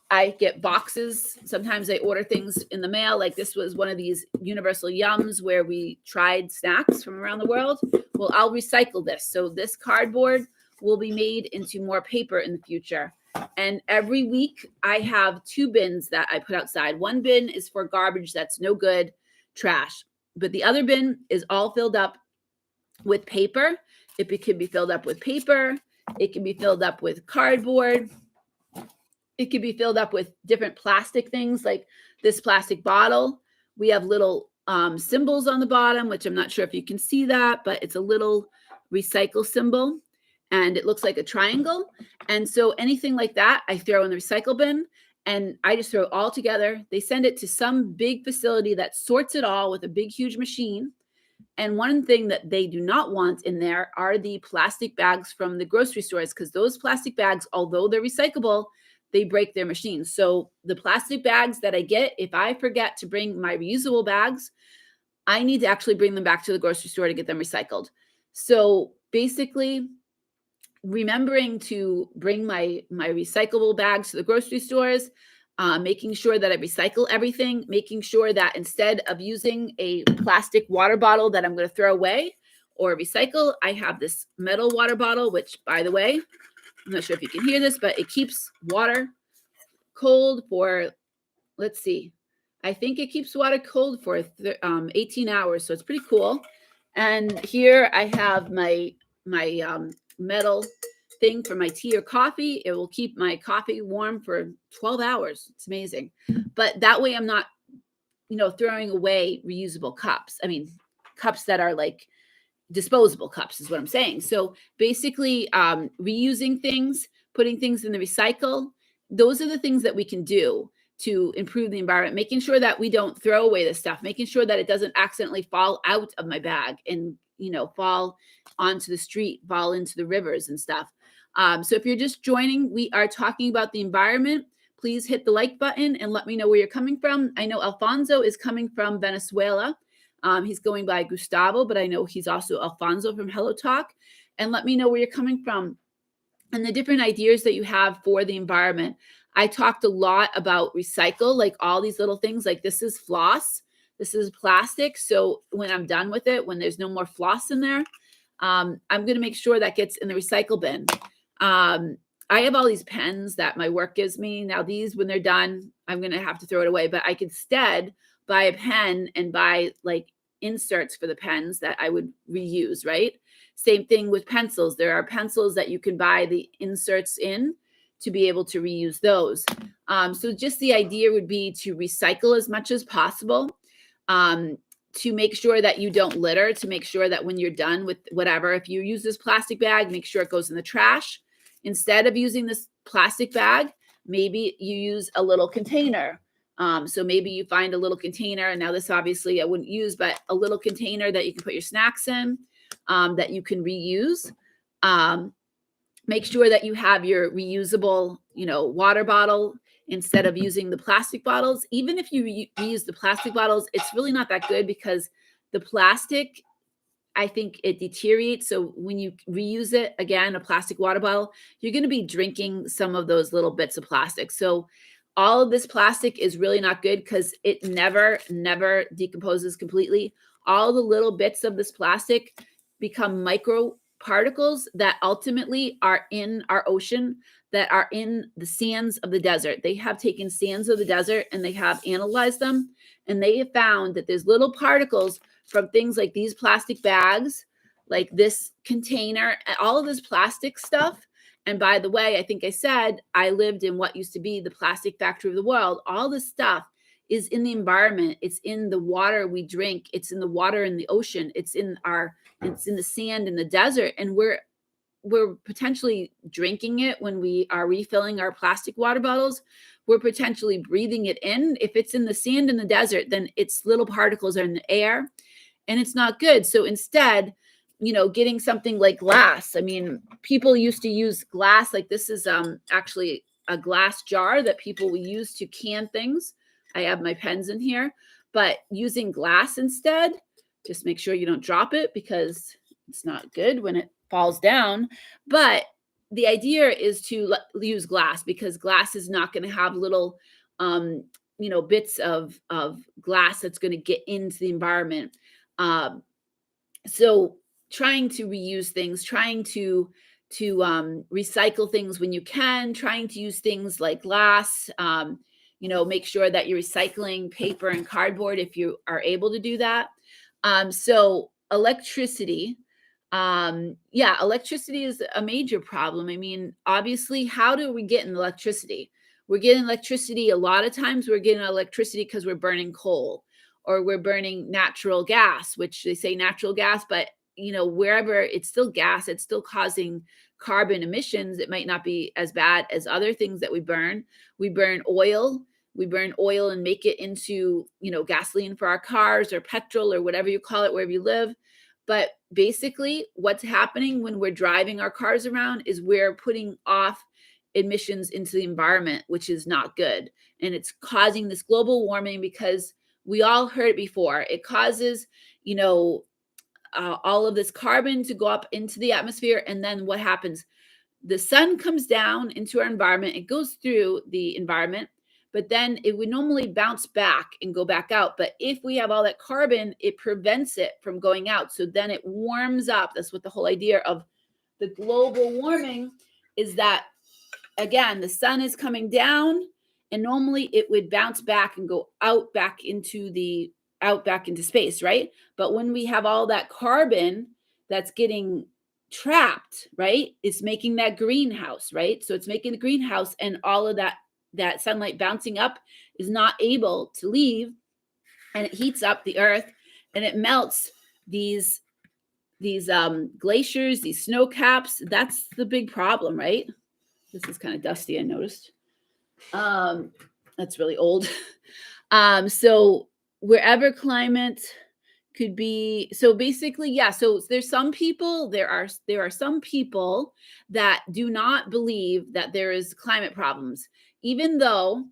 I get boxes. Sometimes I order things in the mail. Like this was one of these universal yums where we tried snacks from around the world. Well, I'll recycle this. So this cardboard will be made into more paper in the future. And every week I have 2 bins that I put outside. One bin is for garbage that's no good, trash. But the other bin is all filled up with paper. It could be filled up with paper. It can be filled up with cardboard. It could be filled up with different plastic things, like this plastic bottle. We have little symbols on the bottom, which I'm not sure if you can see that, but it's a little recycle symbol, and it looks like a triangle. And so anything like that, I throw in the recycle bin, and I just throw it all together. They send it to some big facility that sorts it all with a big, huge machine. And one thing that they do not want in there are the plastic bags from the grocery stores, because those plastic bags, although they're recyclable, they break their machines. So the plastic bags that I get, if I forget to bring my reusable bags, I need to actually bring them back to the grocery store to get them recycled. So basically, remembering to bring my recyclable bags to the grocery stores, making sure that I recycle everything, making sure that instead of using a plastic water bottle that I'm going to throw away or recycle, I have this metal water bottle, which, by the way, I'm not sure if you can hear this, but it keeps water cold for, let's see, I think it keeps water cold for 18 hours. So it's pretty cool. And here I have my metal thing for my tea or coffee. It will keep my coffee warm for 12 hours. It's amazing. But that way I'm not, throwing away reusable cups. I mean, cups that are like disposable cups is what I'm saying. So basically, reusing things, putting things in the recycle, those are the things that we can do to improve the environment, making sure that we don't throw away the stuff, making sure that it doesn't accidentally fall out of my bag and, fall onto the street, fall into the rivers and stuff. So if you're just joining, we are talking about the environment. Please hit the like button and let me know where you're coming from. I know Alfonso is coming from Venezuela. He's going by Gustavo, but I know he's also Alfonso from Hello Talk. And let me know where you're coming from and the different ideas that you have for the environment. I talked a lot about recycle, like all these little things, like this is floss, this is plastic. So when I'm done with it, when there's no more floss in there, I'm going to make sure that gets in the recycle bin. I have all these pens that my work gives me. Now these, when they're done, I'm going to have to throw it away, but I could instead buy a pen and buy like inserts for the pens that I would reuse, right? Same thing with pencils. There are pencils that you can buy the inserts in to be able to reuse those. So just the idea would be to recycle as much as possible, to make sure that you don't litter, to make sure that when you're done with whatever, if you use this plastic bag, make sure it goes in the trash. Instead of using this plastic bag, maybe you use a little container. So maybe you find a little container, and now this obviously I wouldn't use, but a little container that you can put your snacks in, that you can reuse. Make sure that you have your reusable, water bottle instead of using the plastic bottles. Even if you reuse the plastic bottles, it's really not that good because the plastic, I think it deteriorates. So when you reuse it again, a plastic water bottle, you're going to be drinking some of those little bits of plastic. So all of this plastic is really not good because it never decomposes completely. All the little bits of this plastic become micro particles that ultimately are in our ocean, that are in the sands of the desert. They have taken sands of the desert and they have analyzed them, and they have found that there's little particles from things like these plastic bags, like this container, all of this plastic stuff. And by the way, I think I said I lived in what used to be the plastic factory of the world. All this stuff is in the environment. It's in the water we drink. It's in the water in the ocean. It's in the sand in the desert. And we're potentially drinking it when we are refilling our plastic water bottles. We're potentially breathing it in. If it's in the sand in the desert, then its little particles are in the air, and it's not good. So instead, getting something like glass. I mean, people used to use glass. Like this is actually a glass jar that people will use to can things. I have my pens in here, but using glass instead, just make sure you don't drop it because it's not good when it falls down. But the idea is to use glass because glass is not going to have little, bits of glass that's going to get into the environment. So trying to reuse things, trying to recycle things when you can, trying to use things like glass, make sure that you're recycling paper and cardboard if you are able to do that. So electricity, electricity is a major problem. I mean, obviously, how do we get electricity? We're getting electricity. A lot of times we're getting electricity because we're burning coal or we're burning natural gas, which they say natural gas, but wherever it's still gas, it's still causing carbon emissions. It might not be as bad as other things that we burn. We burn oil. We burn oil and make it into, gasoline for our cars or petrol or whatever you call it, wherever you live. But basically what's happening when we're driving our cars around is we're putting off emissions into the environment, which is not good. And it's causing this global warming because we all heard it before. It causes, all of this carbon to go up into the atmosphere. And then what happens? The sun comes down into our environment. It goes through the environment, but then it would normally bounce back and go back out. But if we have all that carbon, it prevents it from going out. So then it warms up. That's what the whole idea of the global warming is, that, again, the sun is coming down and normally it would bounce back and go back into space, right? But when we have all that carbon that's getting trapped, right, it's making that greenhouse, right? So it's making the greenhouse, and all of that sunlight bouncing up is not able to leave and it heats up the earth, and it melts these glaciers, these snow caps. That's the big problem, right? This is kind of dusty, I noticed. That's really old. So wherever climate could be, so basically, yeah. So there's some people, there are some people that do not believe that there is climate problems, even though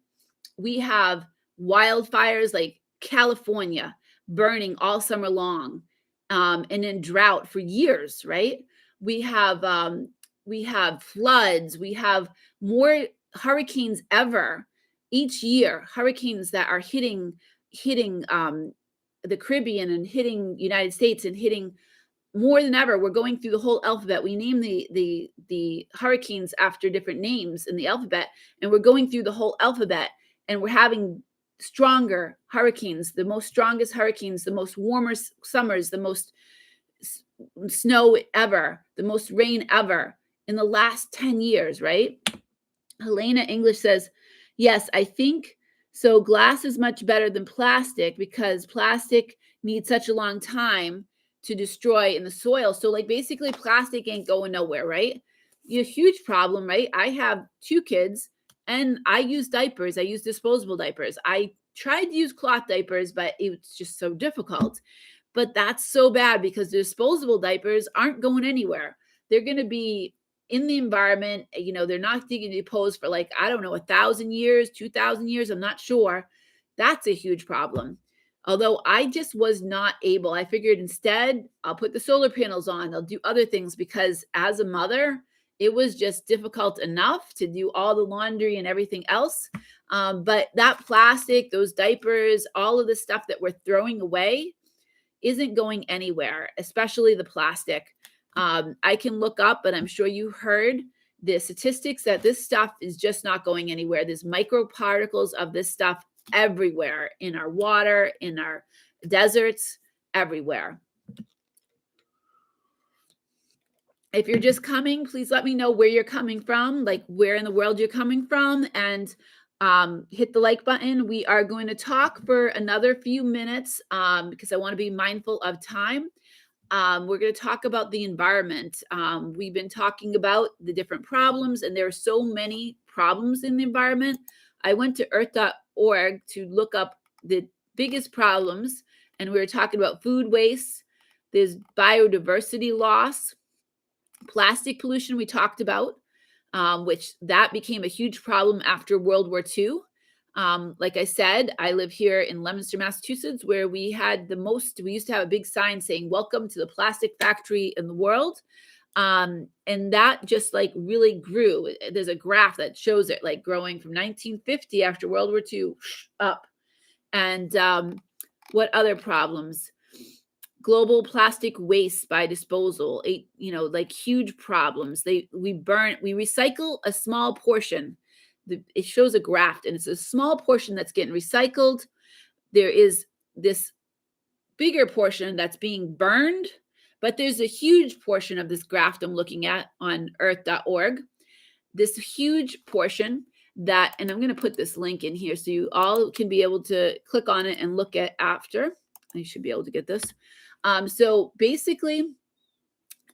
we have wildfires like California burning all summer long, and in drought for years, right? We have floods, we have more hurricanes ever each year, hurricanes that are hitting the Caribbean and hitting United States and hitting more than ever. We're going through the whole alphabet. We name the hurricanes after different names in the alphabet, and we're going through the whole alphabet, and we're having stronger hurricanes, the most strongest hurricanes, the most warmer summers, the most snow ever, the most rain ever in the last 10 years, right? Helena English says, yes, I think so. Glass is much better than plastic because plastic needs such a long time to destroy in the soil. So like basically plastic ain't going nowhere, right? A huge problem, right? I have 2 kids and I use diapers. I use disposable diapers. I tried to use cloth diapers, but it's just so difficult. But that's so bad because the disposable diapers aren't going anywhere. They're going to be in the environment. They're not going to decompose for like, I don't know, 1,000 years, 2,000 years. I'm not sure. That's a huge problem. Although I just was not able, I figured instead I'll put the solar panels on. I'll do other things because as a mother, it was just difficult enough to do all the laundry and everything else. But that plastic, those diapers, all of the stuff that we're throwing away isn't going anywhere, especially the plastic. I can look up, but I'm sure you heard the statistics that this stuff is just not going anywhere. There's microparticles of this stuff everywhere in our water, in our deserts, everywhere. If you're just coming, please let me know where you're coming from, like where in the world you're coming from, and hit the like button. We are going to talk for another few minutes because I want to be mindful of time. We're going to talk about the environment. We've been talking about the different problems, and there are so many problems in the environment. I went to earth.org to look up the biggest problems, and we were talking about food waste, there's biodiversity loss, plastic pollution we talked about, which that became a huge problem after World War II. Like I said, I live here in Leominster, Massachusetts, where we used to have a big sign saying, welcome to the plastic factory in the world. And that just like really grew. There's a graph that shows it like growing from 1950 after World War II up. And what other problems? Global plastic waste by disposal, like huge problems. We recycle a small portion. It shows a graph, and it's a small portion that's getting recycled. There is this bigger portion that's being burned, but there's a huge portion of this graph I'm looking at on earth.org. This huge portion that, and I'm going to put this link in here so you all can be able to click on it and look at after. I should be able to get this. So basically,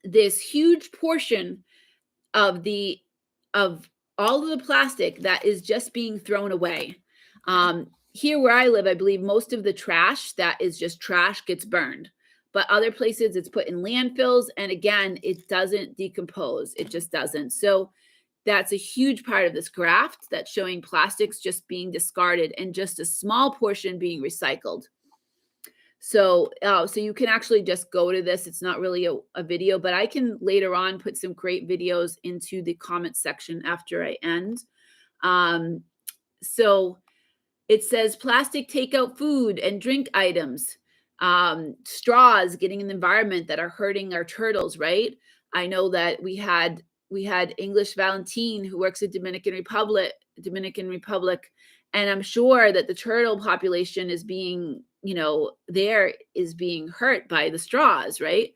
this huge portion of all of the plastic that is just being thrown away. Here where I live, I believe most of the trash that is just trash gets burned. But other places it's put in landfills. And again, it doesn't decompose. It just doesn't. So that's a huge part of this graph that's showing plastics just being discarded and just a small portion being recycled. So you can actually just go to this. It's not really a video, but I can later on put some great videos into the comment section after I end. So it says plastic takeout food and drink items, straws getting in the environment that are hurting our turtles, right? I know that we had English Valentine who works at Dominican Republic, and I'm sure that the turtle population is being hurt by the straws, right?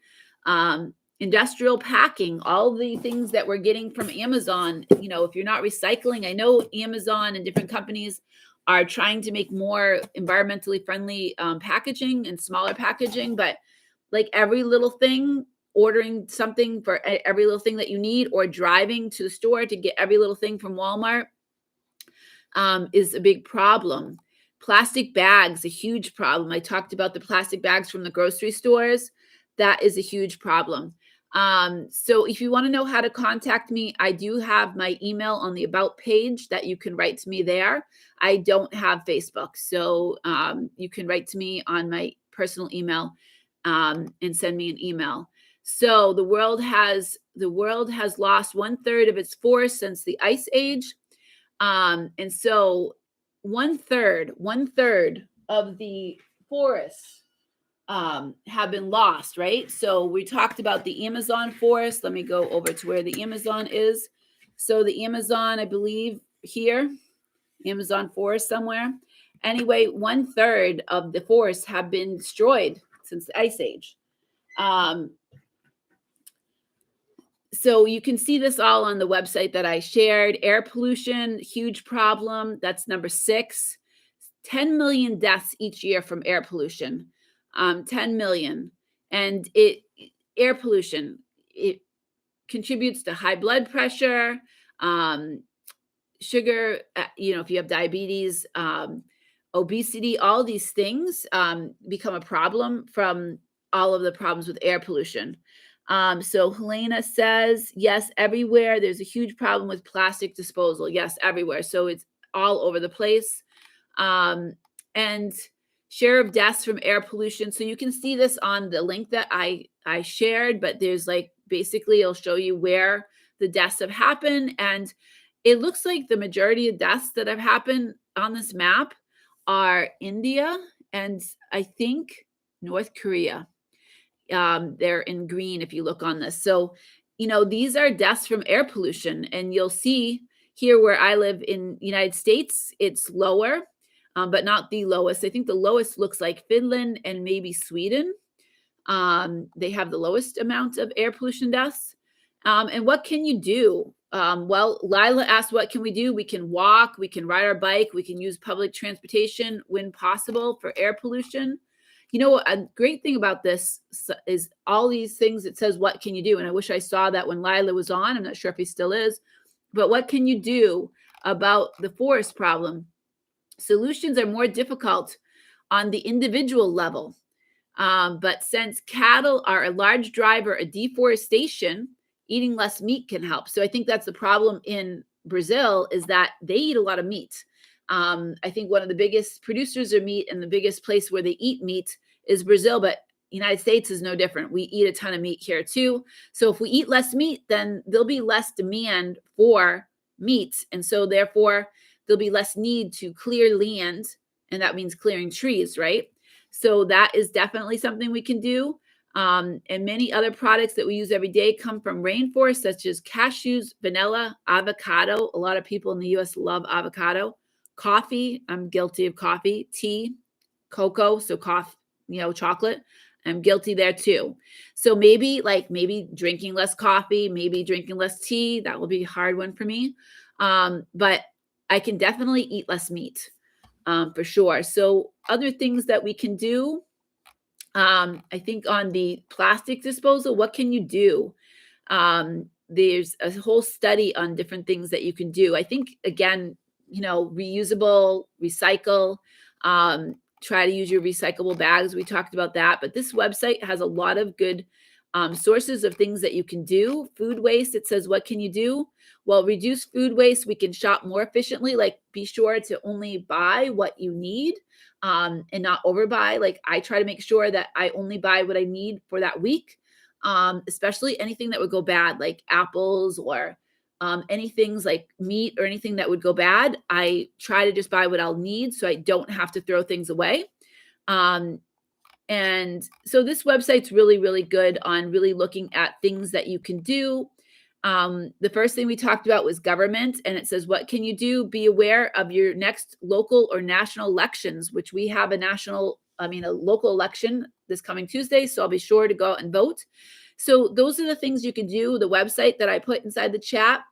Industrial packing, all the things that we're getting from Amazon, if you're not recycling, I know Amazon and different companies are trying to make more environmentally friendly packaging and smaller packaging, but like every little thing, ordering something for every little thing that you need, or driving to the store to get every little thing from Walmart is a big problem. Plastic bags, a huge problem. I talked about the plastic bags from the grocery stores. That is a huge problem. So if you want to know how to contact me, I do have my email on the About page that you can write to me there. I don't have Facebook, so you can write to me on my personal email and send me an email. So the world has lost 1/3 of its forest since the Ice Age. And so one third of the forests have been lost, right? So we talked about the Amazon forest. Let me go over to where the Amazon is. So the Amazon, I believe here, Amazon forest somewhere. Anyway, 1/3 of the forests have been destroyed since the Ice Age. So you can see this all on the website that I shared. Air pollution, huge problem. That's number 6. 10 million deaths each year from air pollution. 10 million. And air pollution, it contributes to high blood pressure, sugar, if you have diabetes, obesity, all these things become a problem from all of the problems with air pollution. So Helena says, yes, everywhere. There's a huge problem with plastic disposal. Yes, everywhere. So it's all over the place. And share of deaths from air pollution. So you can see this on the link that I shared, but there's basically it'll show you where the deaths have happened. And it looks like the majority of deaths that have happened on this map are India and I think North Korea. They're in green if you look on this. So, these are deaths from air pollution. And you'll see here where I live in the United States, it's lower, but not the lowest. I think the lowest looks like Finland and maybe Sweden. They have the lowest amount of air pollution deaths. And what can you do? Well, Lila asked, what can we do? We can walk, we can ride our bike, we can use public transportation when possible for air pollution. A great thing about this is all these things, it says, what can you do? And I wish I saw that when Lila was on. I'm not sure if he still is, but what can you do about the forest problem? Solutions are more difficult on the individual level. But since cattle are a large driver of deforestation, eating less meat can help. So I think that's the problem in Brazil, is that they eat a lot of meat. I think one of the biggest producers of meat and the biggest place where they eat meat is Brazil, but United States is no different. We eat a ton of meat here too. So if we eat less meat, then there'll be less demand for meat. And so therefore there'll be less need to clear land. And that means clearing trees, right? So that is definitely something we can do. And many other products that we use every day come from rainforests, such as cashews, vanilla, avocado. A lot of people in the US love avocado. Coffee, I'm guilty of coffee. Tea, cocoa, so coffee, chocolate. I'm guilty there too. So maybe drinking less coffee, maybe drinking less tea. That will be a hard one for me. But I can definitely eat less meat for sure. So other things that we can do, I think on the plastic disposal, what can you do? There's a whole study on different things that you can do. I think, again, reusable, recycle, try to use your recyclable bags. We talked about that, but this website has a lot of good sources of things that you can do. Food waste, it says, what can you do? Well, reduce food waste. We can shop more efficiently. Be sure to only buy what you need and not overbuy. I try to make sure that I only buy what I need for that week, especially anything that would go bad, like apples or any things like meat or anything that would go bad. I try to just buy what I'll need so I don't have to throw things away. And so this website's really, really good on really looking at things that you can do. The first thing we talked about was government, and it says, what can you do? Be aware of your next local or national elections, which we have a local election this coming Tuesday. So I'll be sure to go out and vote. So those are the things you can do. The website that I put inside the chat,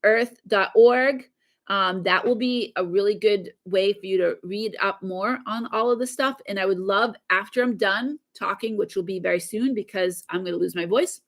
earth.org. That will be a really good way for you to read up more on all of this stuff. And I would love, after I'm done talking, which will be very soon because I'm going to lose my voice,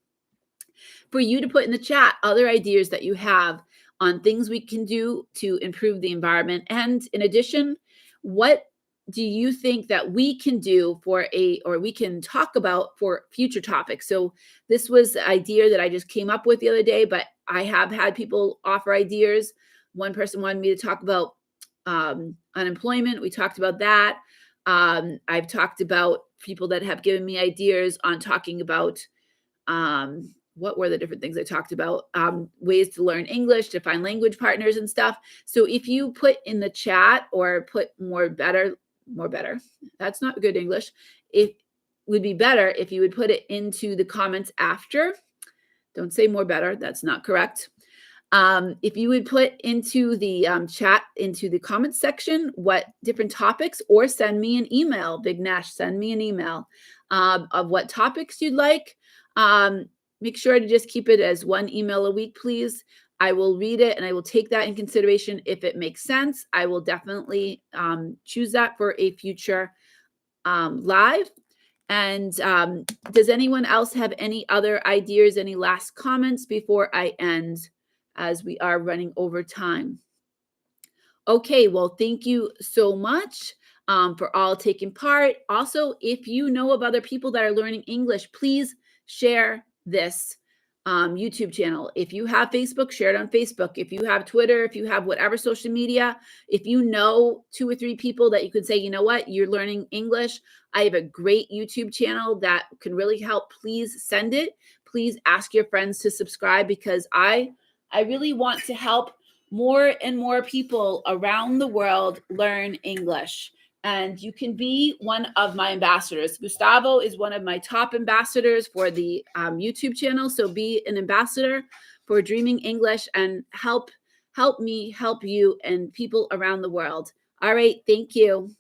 for you to put in the chat other ideas that you have on things we can do to improve the environment. And in addition, what do you think that we can do or we can talk about for future topics? So this was an idea that I just came up with the other day, but I have had people offer ideas. One person wanted me to talk about unemployment. We talked about that. I've talked about people that have given me ideas on talking about what were the different things I talked about? Ways to learn English, to find language partners and stuff. So if you put in the chat or put more better, that's not good English. It would be better if you would put it into the comments after. Don't say more better. That's not correct. If you would put into the chat, into the comments section, what different topics, or send me an email, Big Nash, send me an email of what topics you'd like. Make sure to just keep it as one email a week, please. I will read it and I will take that in consideration. If it makes sense, I will definitely choose that for a future live. And does anyone else have any other ideas, any last comments before I end, as we are running over time? Okay, well, thank you so much for all taking part. Also, if you know of other people that are learning English, please share this YouTube channel. If you have Facebook, share it on Facebook. If you have Twitter, if you have whatever social media, if you know 2 or 3 people that you could say, you know what, you're learning English, I have a great YouTube channel that can really help, please send it. Please ask your friends to subscribe, because I really want to help more and more people around the world learn English. And you can be one of my ambassadors. Gustavo is one of my top ambassadors for the YouTube channel. So be an ambassador for Dreaming English and help me help you and people around the world. All right. Thank you.